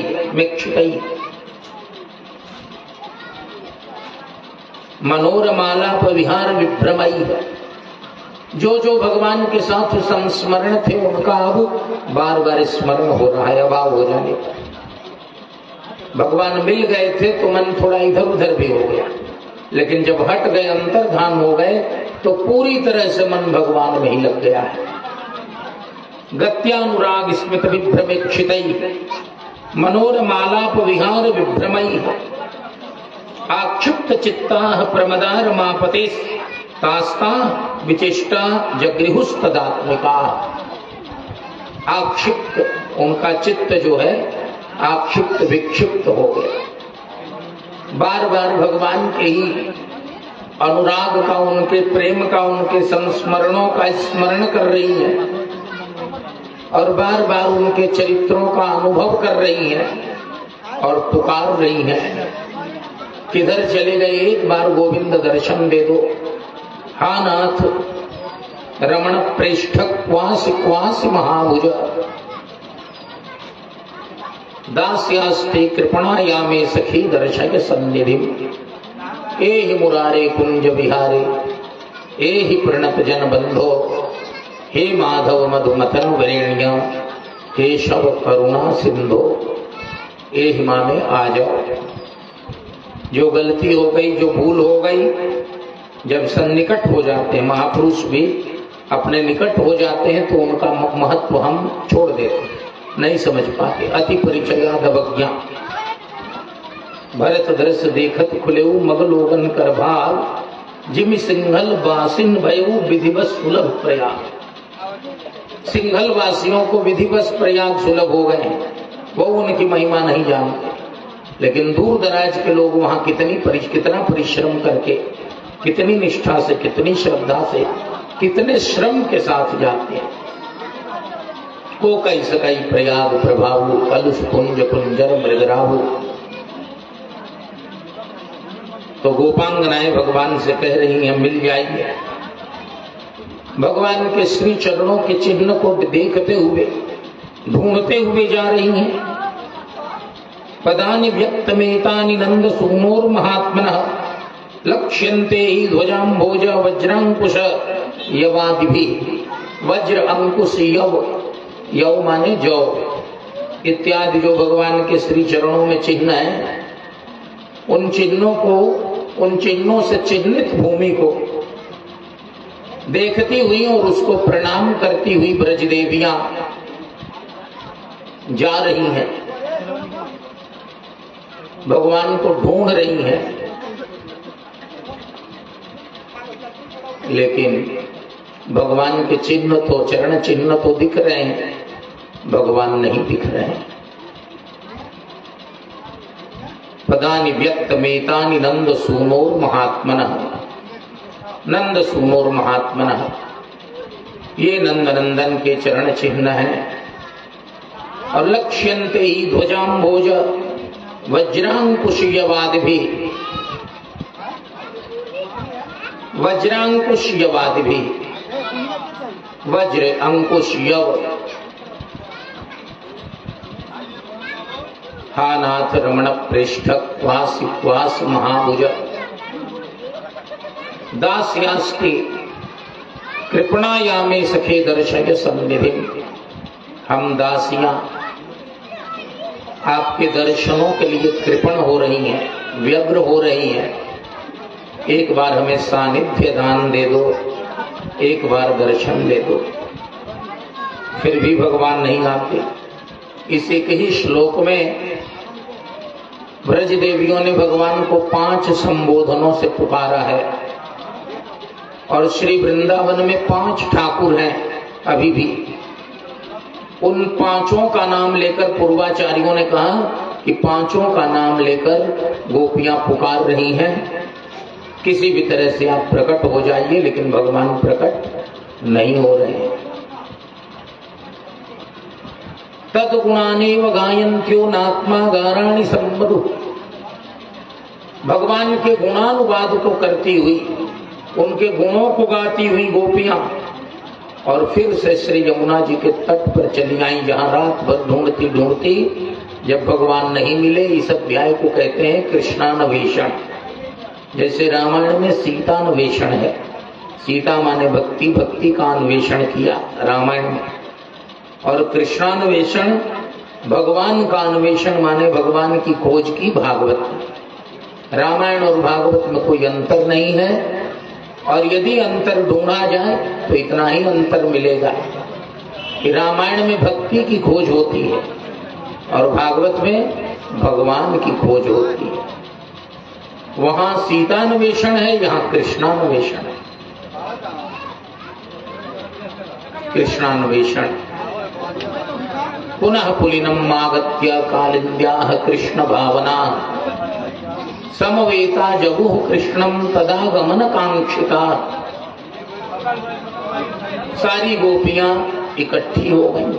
मनोरमालाप विहार विभ्रमई। जो जो भगवान के साथ संस्मरण थे उनका अब बार बार स्मरण हो रहा है, अभाव हो जाने का। भगवान मिल गए थे तो मन थोड़ा इधर उधर भी हो गया, लेकिन जब हट गए, अंतर्धान हो गए, तो पूरी तरह से मन भगवान में ही लग गया है। गत्यानुराग स्मित विभ्रमिक्षितै मनोरमालाप विहार विभ्रमई आक्षिप्त चित्ताः प्रमदार मापते तास्ता विचेष्टा जगृहुस्तदात्मिका। आक्षिप्त, उनका चित्त जो है आक्षिप्त विक्षिप्त हो गया। बार बार भगवान के ही अनुराग का, उनके प्रेम का, उनके संस्मरणों का स्मरण कर रही है, और बार बार उनके चरित्रों का अनुभव कर रही है और पुकार रही है, किधर चले गए, एक बार गोविंद दर्शन दे दो। हा नाथ रमण प्रेष्ठ क्वासि क्वासि महाभुज दास्यास्ते कृपणाया में सखी दर्शय सन्निधि। एहि मुरारे कुंज विहारे, एहि प्रणत जन बंधो, हे माधव मधुमथन वरेण्य, केशव करुणा सिंधो। एहि माने आ जाओ। जो गलती हो गई, जो भूल हो गई, जब सन्निकट हो जाते हैं, महापुरुष भी अपने निकट हो जाते हैं तो उनका महत्व हम छोड़ देते, नहीं समझ पाते। अति परिचयाद अवज्ञा, भरत दृश्य देखत खुलेऊ मगलोगन कर भाग, जिमि सिंघल वासिन भयऊ विधिवत सुलभ प्रयाग। सिंघल वासियों को विधिवत प्रयाग सुलभ हो गए, वो उनकी महिमा नहीं जानते। लेकिन दूर दराज के लोग वहां कितना परिश्रम करके, कितनी निष्ठा से, कितनी श्रद्धा से, कितने श्रम के साथ जाते हैं। को कई सकई प्रयाग प्रभावु, कलुष कुंज कुंजर मृगराहु। तो गोपांगनाएं भगवान से कह रही हैं मिल जाइए। भगवान के श्री चरणों के चिन्ह को देखते हुए, ढूंढते हुए जा रही हैं। पदानि व्यक्तमेतानि नंद सूनोर महात्मनः, लक्ष्यन्ते ही ध्वजाम्भोज वज्रांकुश यवादिभिः। वज्र अंकुश यव, यव माने जौ इत्यादि जो भगवान के श्री चरणों में चिन्ह है, उन चिन्हों को, उन चिन्हों से चिन्हित भूमि को देखती हुई और उसको प्रणाम करती हुई ब्रज देवियां जा रही हैं, भगवान को ढूंढ रही हैं। लेकिन भगवान के चिन्ह तो, चरण चिन्ह तो दिख रहे हैं, भगवान नहीं दिख रहे हैं। पदानि व्यक्तमेतानि नंद सूनोर महात्मनः, नंद सूनोर महात्मनः, ये नंद नंदन के चरण चिन्ह हैं। और लक्ष्यन्ते ही ध्वजाम्भोज वज्रांकुश यवादिभिः, वज्रांकुश यवादिभिः, वज्र अंकुश यव। हा नाथ रमण पृष्ठ क्वास क्वास महाभुज, दास्यास्ते कृपणायामे सखे दर्शय सन्निधि। हम दासियां आपके दर्शनों के लिए कृपण हो रही हैं, व्यग्र हो रही हैं। एक बार हमें सानिध्य दान दे दो, एक बार दर्शन दे दो। फिर भी भगवान नहीं आते। इस एक ही श्लोक में ब्रज देवियों ने भगवान को 5 संबोधनों से पुकारा है। और श्री वृंदावन में 5 ठाकुर हैं अभी भी। उन 5 का नाम लेकर पूर्वाचार्यों ने कहा कि 5 का नाम लेकर गोपियां पुकार रही हैं, किसी भी तरह से आप प्रकट हो जाइए। लेकिन भगवान प्रकट नहीं हो रहे हैं। तद्गुणानेव गायन्त्यो नात्मा गाराणि सम्मधु। भगवान के गुणानुवाद को करती हुई, उनके गुणों को गाती हुई गोपियां और फिर से श्री यमुना जी के तट पर चली आई, जहां रात भर ढूंढती ढूंढती जब भगवान नहीं मिले। इस अध्याय को कहते हैं कृष्णान्वेषण। जैसे रामायण में सीतान्वेषण है, सीता माने भक्ति, भक्ति का अन्वेषण किया रामायण में। और कृष्णान्वेषण भगवान का अन्वेषण माने भगवान की खोज की भागवत में। रामायण और भागवत में कोई अंतर नहीं है। और यदि अंतर ढूंढा जाए तो इतना ही अंतर मिलेगा कि रामायण में भक्ति की खोज होती है और भागवत में भगवान की खोज होती है। वहां सीतान्वेषण है, यहाँ कृष्णान्वेषण है। कृष्णान्वेषण। पुनः पुलिनम आगत्य कालिन्द्याः कृष्ण भावना, समवेता जगुः कृष्णम तदा गमन कांक्षिता। सारी गोपियां इकट्ठी हो गई।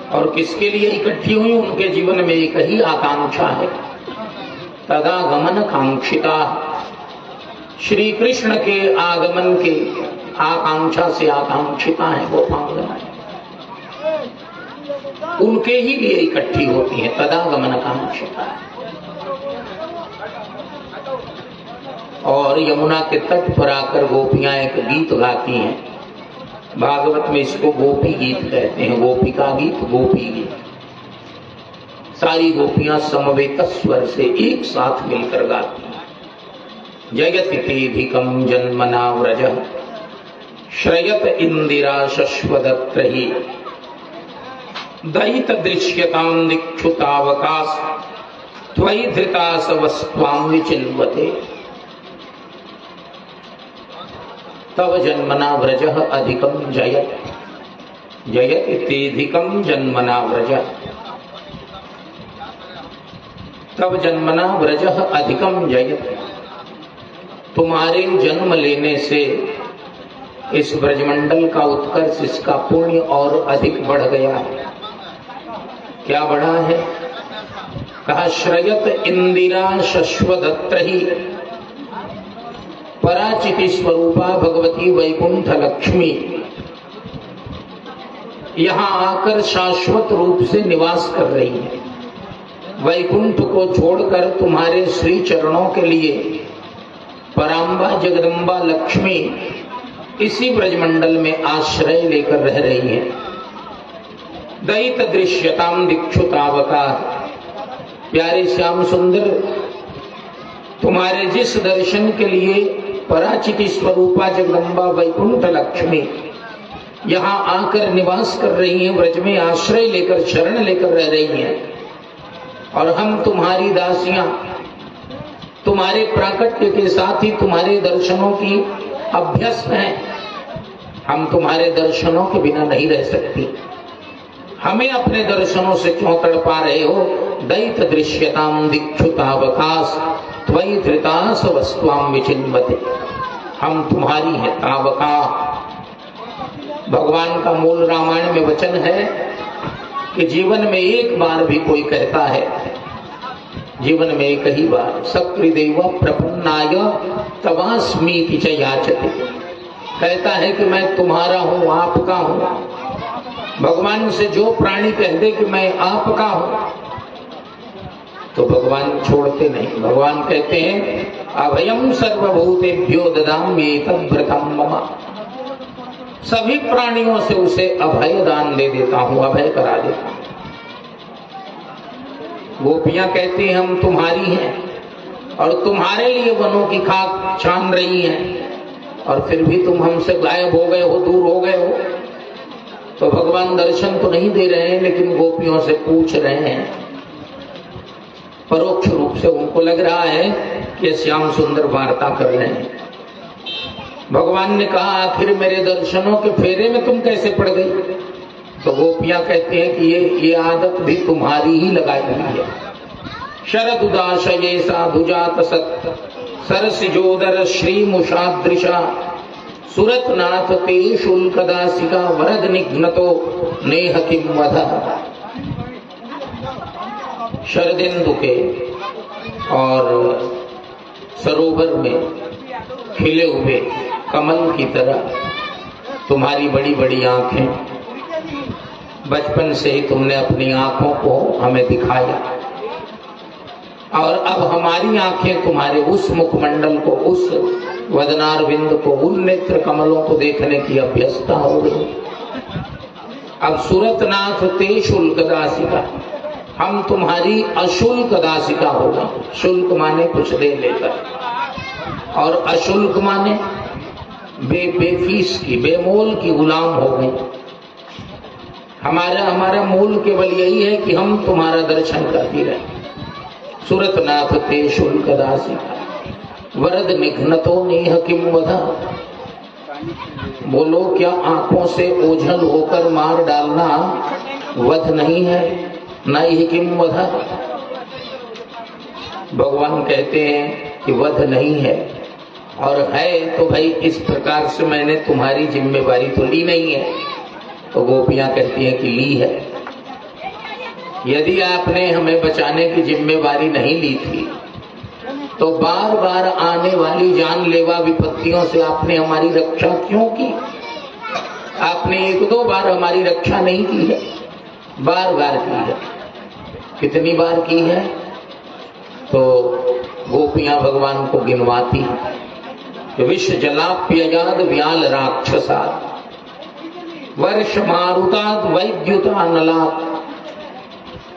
और किसके लिए इकट्ठी हुई? उनके जीवन में एक ही आकांक्षा है, तदा गमन कांक्षिता। श्री कृष्ण के आगमन के आकांक्षा से आकांक्षिता है गोपांगनाएं, उनके ही लिए इकट्ठी होती है, तदा गमन कांक्षिता है। और यमुना के तट पर आकर गोपियां एक गीत गाती हैं। भागवत में इसको गोपी गीत कहते हैं, गोपिका गीत, गोपी गीत। सारी गोपियां समवेत स्वर से एक साथ मिलकर गाती हैं। जयति तेधिकम जन्मना व्रजः श्रयत इंदिरा शश्वदत्रहि दयित दृश्यतां दिक्षुतावकाश त्वयि धृतासवस्त्वां विचिन्वते तव जन्मना व्रजः अधिकं जयत जयति तेधिकं जन्मना व्रजः तव जन्मना व्रजः अधिकं जयत। तुम्हारे जन्म लेने से इस ब्रजमंडल का उत्कर्ष, इसका पुण्य और अधिक बढ़ गया है। क्या बढ़ा है? कहा श्रयत इंदिरा शश्वदत्रहि पराचिति स्वरूपा भगवती वैकुंठ लक्ष्मी यहाँ आकर शाश्वत रूप से निवास कर रही है। वैकुंठ को छोड़कर तुम्हारे श्री चरणों के लिए पराम्बा जगदम्बा लक्ष्मी इसी ब्रजमंडल में आश्रय लेकर रह रही है। दयित दृश्यताम दिक्षुतावका, प्यारे श्याम सुंदर, तुम्हारे जिस दर्शन के लिए पराचिति स्वरूपा जगदम्बा वैकुंठ लक्ष्मी यहाँ आकर निवास कर रही हैं, ब्रज में आश्रय लेकर शरण लेकर रह रही हैं, और हम तुम्हारी दासियां तुम्हारे प्राकट्य के साथ ही तुम्हारे दर्शनों की अभ्यस्त हैं। हम तुम्हारे दर्शनों के बिना नहीं रह सकती। हमें अपने दर्शनों से क्यों तड़पा रहे हो? दयित दृश्यताम दिक्षुतावकाश त्वयि धृतास वस्त्वाम विचिन्वते। हम तुम्हारी हैं तावका। भगवान का मूल रामायण में वचन है कि जीवन में एक बार भी कोई कहता है, जीवन में एक ही बार, सकृदेव प्रपन्नाय तवास्मीति च याचते, कहता है कि मैं तुम्हारा हूं, आपका हूं। भगवान से जो प्राणी कह दे कि मैं आपका हूं, तो भगवान छोड़ते नहीं। भगवान कहते हैं अभयम सर्वभूतेभ्यो ददामि तद्व्रतम मम, सभी प्राणियों से उसे अभय दान दे देता हूं, अभय करा देता हूं। गोपियां कहती हैं हम तुम्हारी हैं और तुम्हारे लिए वनों की खाक छान रही हैं, और फिर भी तुम हमसे गायब हो गए हो, दूर हो गए हो। तो भगवान दर्शन तो नहीं दे रहे हैं, लेकिन गोपियों से पूछ रहे हैं। परोक्ष रूप से उनको लग रहा है कि श्याम सुंदर वार्ता कर रहे हैं। भगवान ने कहा आखिर मेरे दर्शनों के फेरे में तुम कैसे पड़ गई? तो गोपियां कहती हैं कि ये आदत भी तुम्हारी ही लगाई हुई है। शरद उदाशये साधुजात सत सरसिजोदर श्री मुषादृशा सुरतनाथ ते शुल्कदासिका वरद निघ्नतो नेह किम वध। शरदिंदु के और सरोवर में खिले हुए कमल की तरह तुम्हारी बड़ी बड़ी आंखें, बचपन से ही तुमने अपनी आंखों को हमें दिखाया, और अब हमारी आंखें तुम्हारे उस मुखमंडल को, उस वदनारविंद को, उन नेत्र कमलों को देखने की अभ्यस्ता हो गई। अब सुरतनाथ ते शुल्क दासिका, हम तुम्हारी अशुल्क दासिका हो गई। शुल्क माने कुछ दे लेकर, और अशुल्क माने बेफीस की, बेमोल की गुलाम हो गई। हमारा मूल केवल यही है कि हम तुम्हारा दर्शन करती रहे। सुरतनाथ ते शुल्क दासिका वरद निघ्नतो नेह किम वधा। बोलो क्या आंखों से ओझल होकर मार डालना वध नहीं है? नहीं किम वधा। भगवान कहते हैं कि वध नहीं है, और है तो भाई इस प्रकार से मैंने तुम्हारी जिम्मेवारी तो ली नहीं है। तो गोपियां कहती हैं कि ली है। यदि आपने हमें बचाने की जिम्मेवारी नहीं ली थी, तो बार बार आने वाली जानलेवा विपत्तियों से आपने हमारी रक्षा क्यों की? आपने एक दो बार हमारी रक्षा नहीं की है, बार बार की है। कितनी बार की है? तो गोपियां भगवान को गिनवाती विष जलाप्यजाद व्याल राक्षसाद वर्ष मारुताद वैद्युतानलाद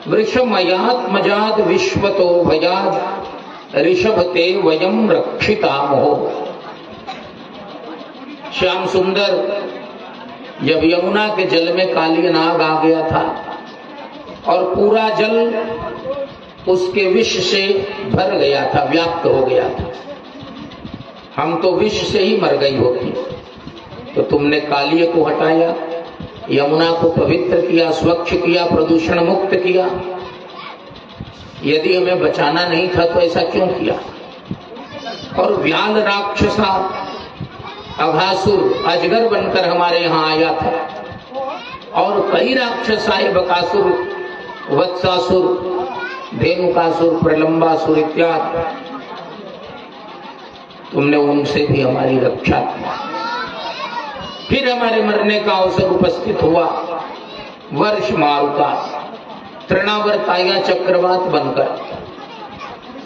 वृषमयात्मजाद विश्वतो भयाद ऋषभ ते वयम रक्षितामो। श्याम सुंदर जब यमुना के जल में काली नाग आ गया था और पूरा जल उसके विष से भर गया था, व्याप्त हो गया था, हम तो विष से ही मर गई होती, तो तुमने कालिय को हटाया, यमुना को पवित्र किया, स्वच्छ किया, प्रदूषण मुक्त किया। यदि हमें बचाना नहीं था तो ऐसा क्यों किया? और व्याल राक्षसा अघासुर अजगर बनकर हमारे यहाँ आया था और कई राक्षस आए, बकासुर, वत्सासुर, धेनुकासुर, प्रलंबासुर इत्यादि। तुमने उनसे भी हमारी रक्षा की। फिर हमारे मरने का अवसर उपस्थित हुआ। वर्ष मारुता तृणावर्ताया चक्रवात बनकर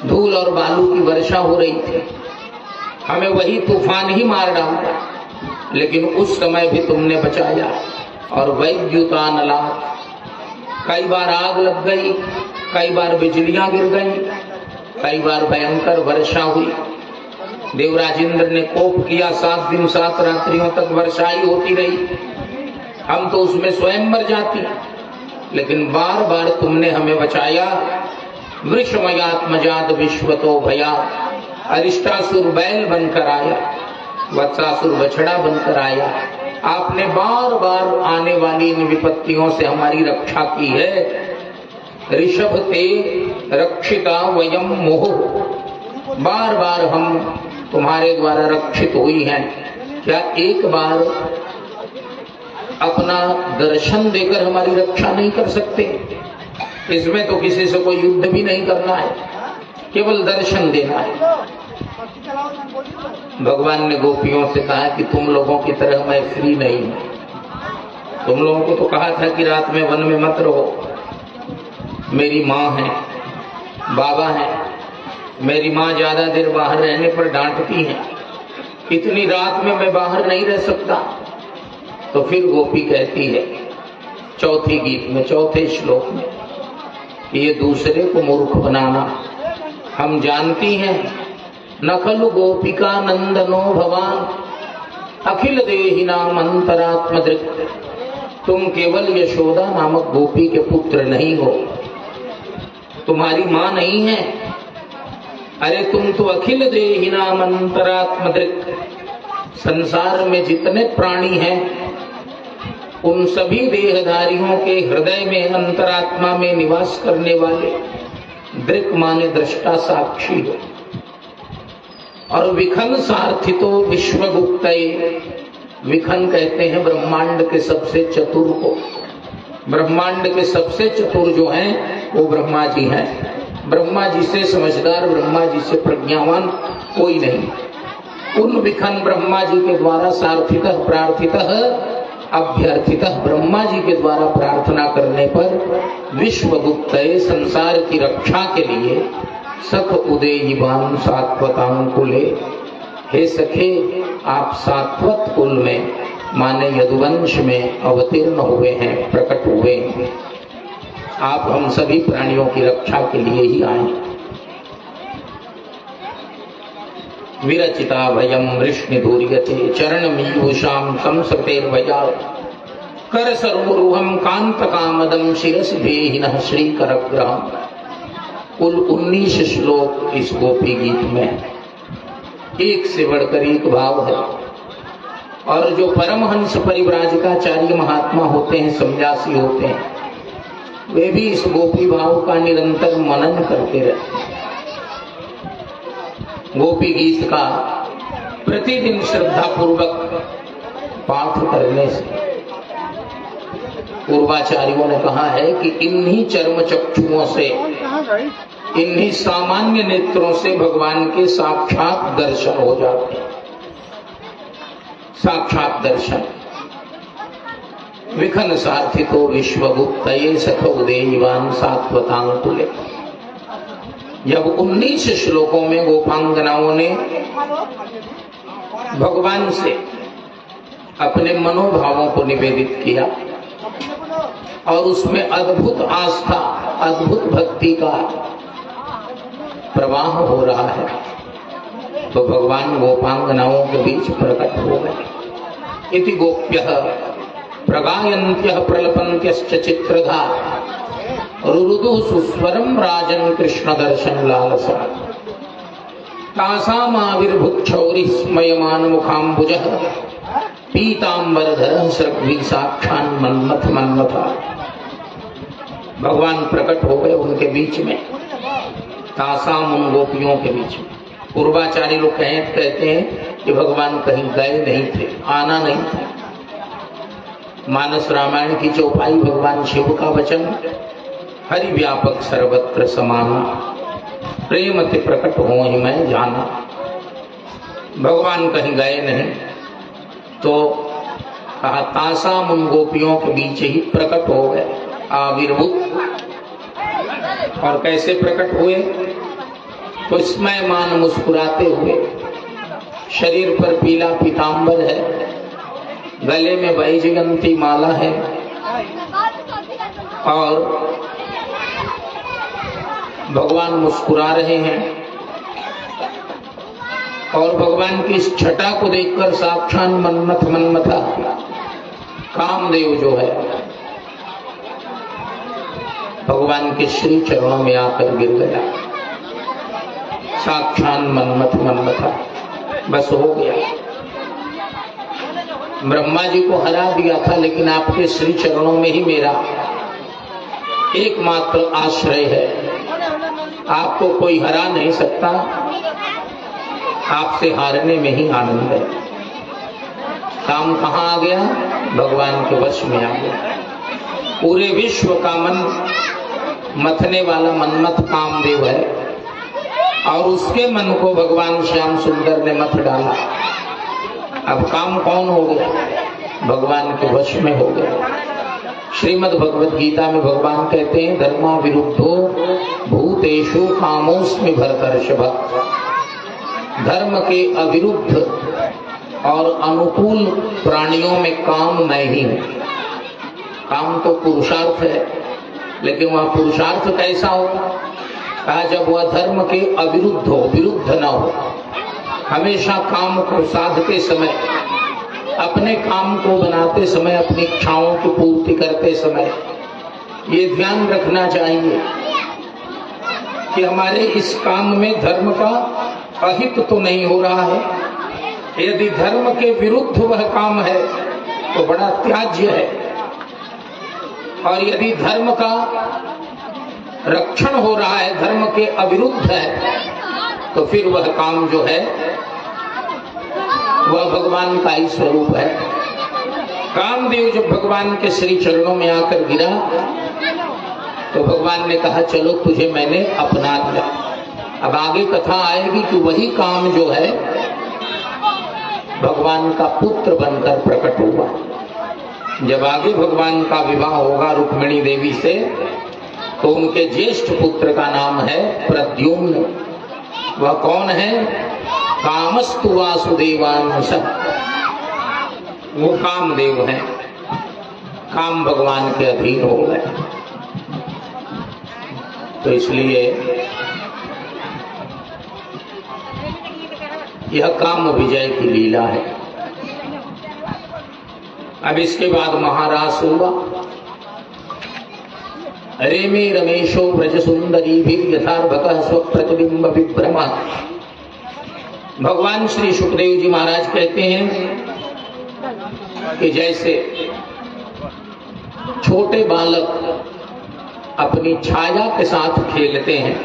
धूल और बालू की वर्षा हो रही थी, हमें वही तूफान ही मार डाला, लेकिन उस समय भी तुमने बचाया। और वैद्युतानला, कई बार आग लग गई, कई बार बिजलियां गिर गई, कई बार भयंकर वर्षा हुई। देवराज इंद्र ने कोप किया, 7 दिन 7 रात्रियों तक वर्षा ही होती रही, हम तो उसमें स्वयं मर जाती, लेकिन बार बार तुमने हमें बचाया। वृषमयात्मजात विश्वतो भया, अरिष्टासुर बैल बनकर आया, वत्सासुर बछड़ा बनकर आया। आपने बार बार आने वाली इन विपत्तियों से हमारी रक्षा की है। ऋषभ ते रक्षिता वयम मोह, बार बार हम तुम्हारे द्वारा रक्षित हुई हैं। क्या एक बार अपना दर्शन देकर हमारी रक्षा नहीं कर सकते? इसमें तो किसी से कोई युद्ध भी नहीं करना है, केवल दर्शन देना है। भगवान ने गोपियों से कहा कि तुम लोगों की तरह मैं फ्री नहीं हूं। तुम लोगों को तो कहा था कि रात में वन में मत रहो, मेरी माँ है, बाबा है, मेरी माँ ज्यादा देर बाहर रहने पर डांटती है, इतनी रात में मैं बाहर नहीं रह सकता। तो फिर गोपी कहती है चौथी गीत में, चौथे श्लोक में, कि ये दूसरे को मूर्ख बनाना हम जानती हैं। न खलु गोपिका नंदनो भवान अखिल देहिनाम अंतरात्मदृक्, तुम केवल यशोदा नामक गोपी के पुत्र नहीं हो, तुम्हारी माँ नहीं है, अरे तुम तो अखिल देहिनाम अंतरात्मदृक्, संसार में जितने प्राणी हैं उन सभी देहधारियों के हृदय में, अंतरात्मा में निवास करने वाले दृक् माने दृष्टा, साक्षी हो। और विखन सार्थितो विश्वगुप्तये, विखन कहते हैं ब्रह्मांड के सबसे चतुर को। ब्रह्मांड के सबसे चतुर जो हैं वो ब्रह्मा जी हैं। ब्रह्मा जी से समझदार, ब्रह्मा जी से प्रज्ञावान कोई नहीं। उन विखन ब्रह्मा जी के द्वारा सार्थितः प्रार्थितः अभ्यर्थितः, ब्रह्मा जी के द्वारा प्रार्थना करने पर विश्वगुप्तये, संसार की रक्षा के लिए, सख उदेयिवान सात्वतांकुले, हे सखे आप सात्वत कुल में माने यदुवंश में अवतीर्ण हुए हैं, प्रकट हुए हैं। आप हम सभी प्राणियों की रक्षा के लिए ही आए। विरचिता भयम वृष्णि धूर्यते चरणमीयुषाम संसृतेर्भया कर सरोरुहम कांत कामदम शिरस देहिनः श्री करग्रहम। कुल 19 श्लोक इस गोपी गीत में, एक से बढ़कर एक भाव है। और जो परमहंस परिव्राजकाचार्य महात्मा होते हैं, सन्यासी होते हैं, वे भी इस गोपी भाव का निरंतर मनन करते रहते हैं। गोपी गीत का प्रतिदिन श्रद्धा पूर्वक पाठ करने से, पूर्वाचार्यों ने कहा है कि इन्हीं चर्म चक्षुओं से, इन्हीं सामान्य नेत्रों से भगवान के साक्षात दर्शन हो जाते हैं। साक्षात दर्शन। विखन सार्थितो विश्वगुप्तये सख उदेयिवान सात्वतांकुले। जब 19 श्लोकों में गोपांगनाओं ने भगवान से अपने मनोभावों को निवेदित किया और उसमें अद्भुत आस्था, अद्भुत भक्ति का प्रवाह हो रहा है, तो भगवान गोपांगनाओं के बीच प्रकट हो गए। इति गोप्यः प्रगायन्त्यः प्रलपन्त्यश्च चित्रधा रुरुदुः सुस्वरं राजन् कृष्ण दर्शन लालसा तासामाविर्भुक्षौरिः स्मयमान मुखाम्बुजः पीतांबरधरः सृग्वी साक्षान् मन्मथ मन्मथा। भगवान प्रकट हो गए उनके बीच में, तासाम उन गोपियों के बीच में। पूर्वाचार्य लोग कहते हैं कि भगवान कहीं गए नहीं थे, आना नहीं था। मानस रामायण की चौपाई भगवान शिव का वचन, हरि व्यापक सर्वत्र समाना, प्रेम ते प्रकट हो ही मैं जाना। भगवान कहीं गए नहीं, तो कहा तासाम उन गोपियों के बीच ही प्रकट हो गए, आविर्भूत। और कैसे प्रकट हुए? तो स्मयमान मुस्कुराते हुए, शरीर पर पीला पीतांबर है, गले में वैजयंती माला है और भगवान मुस्कुरा रहे हैं। और भगवान की इस छटा को देखकर साक्षात मन्मथ मन्मथा, कामदेव जो है, भगवान के श्री चरणों में आकर गिर गया। साक्षात मन्मथ मन्मथा, बस हो गया। ब्रह्मा जी को हरा दिया था, लेकिन आपके श्री चरणों में ही मेरा एकमात्र आश्रय है। आपको कोई हरा नहीं सकता, आपसे हारने में ही आनंद है। काम कहाँ आ गया? भगवान के वश में आ गया। पूरे विश्व का मन मथने वाला मन्मथ कामदेव है और उसके मन को भगवान श्याम सुंदर ने मथ डाला। अब काम कौन हो गया? भगवान के वश में हो गया। श्रीमद् भगवद गीता में भगवान कहते हैं, धर्मा विरुद्धो भूतेषु कामोस्मि भरतर्षभ। धर्म के अविरुद्ध और अनुकूल प्राणियों में काम मैं ही हूं। काम तो पुरुषार्थ है, लेकिन वह पुरुषार्थ कैसा हो? कहा जब वह धर्म के अविरुद्ध हो, विरुद्ध न हो। हमेशा काम को साधते समय, अपने काम को बनाते समय, अपनी इच्छाओं की पूर्ति करते समय ये ध्यान रखना चाहिए कि हमारे इस काम में धर्म का अहित तो नहीं हो रहा है। यदि धर्म के विरुद्ध वह काम है तो बड़ा त्याज्य है, और यदि धर्म का रक्षण हो रहा है, धर्म के अविरुद्ध है, तो फिर वह काम जो है वह भगवान का ही स्वरूप है। कामदेव जब भगवान के श्री चरणों में आकर गिरा तो भगवान ने कहा चलो तुझे मैंने अपना दिया। अब आगे कथा आएगी कि वही काम जो है भगवान का पुत्र बनकर प्रकट हुआ। जब आगे भगवान का विवाह होगा रुक्मिणी देवी से, तो उनके ज्येष्ठ पुत्र का नाम है प्रद्युम्न। वह कौन है? कामस्तु वासुदेवांश, वो कामदेव हैं। काम भगवान के अधीन हो गए, तो इसलिए यह काम विजय की लीला है। अब इसके बाद महारास हुआ। रेमे रमेशो व्रज सुंदरी भी यथार्भक स्वप्रतिबिंब विभ्रम। भगवान श्री सुखदेव जी महाराज कहते हैं कि जैसे छोटे बालक अपनी छाया के साथ खेलते हैं,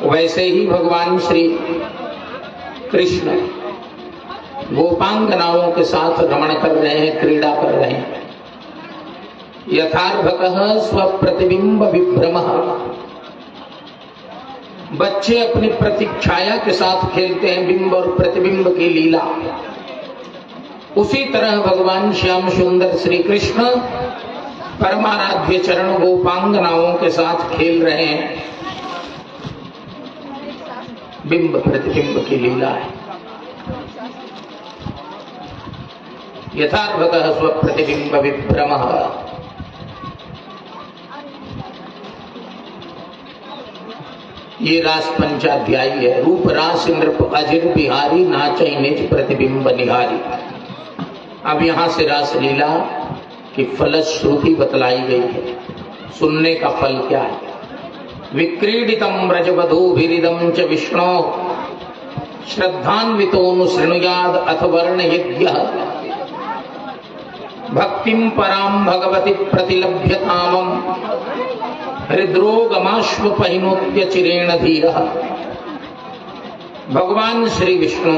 वैसे ही भगवान श्री कृष्ण गोपांगनाओं के साथ रमण कर रहे हैं, क्रीड़ा कर रहे हैं। यथार्भकः स्वप्रतिबिंब विभ्रमः। बच्चे अपनी प्रतिच्छाया के साथ खेलते हैं, बिंब और प्रतिबिंब की लीला। उसी तरह भगवान श्याम सुंदर श्री कृष्ण परमाराध्य चरण गोपांगनाओं के साथ खेल रहे हैं। बिंब प्रतिबिंब की लीला है। यथार्थतः स्वप्रतिबिंब विभ्रमः, ये रास पंचाध्यायी है। रूप रास नृप अजिर बिहारी, नाचै निज प्रतिबिंब निहारी। अब यहां से रास लीला की फलश्रुति बतलाई गई है। सुनने का फल क्या है? विक्रीडितम व्रजवधूभिरिदं च विष्णो श्रद्धान्वितोऽनुशृणुयाद अथ वर्ण यज्ञः भक्तिं परां भगवति प्रतिलभ्यतामं हृद्रोगमाश्वपहिनोत्य चिरेण धीरः। भगवान श्री विष्णु,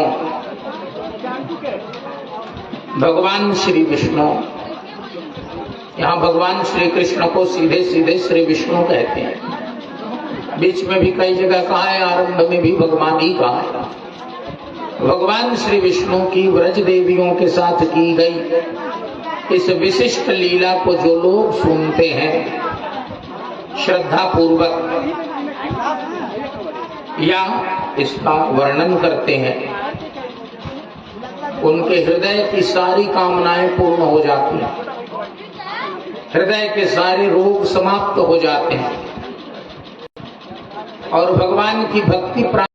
भगवान श्री विष्णु, यहाँ भगवान श्री कृष्ण को सीधे सीधे श्री विष्णु कहते हैं। बीच में भी कई जगह कहा है, आरंभ में भी भगवान ही कहा है। भगवान श्री विष्णु की व्रज देवियों के साथ की गई इस विशिष्ट लीला को जो लोग सुनते हैं श्रद्धा पूर्वक या इसका वर्णन करते हैं, उनके हृदय की सारी कामनाएं पूर्ण हो जाती हैं, हृदय के सारे रोग समाप्त हो जाते हैं और भगवान की भक्ति प्राप्त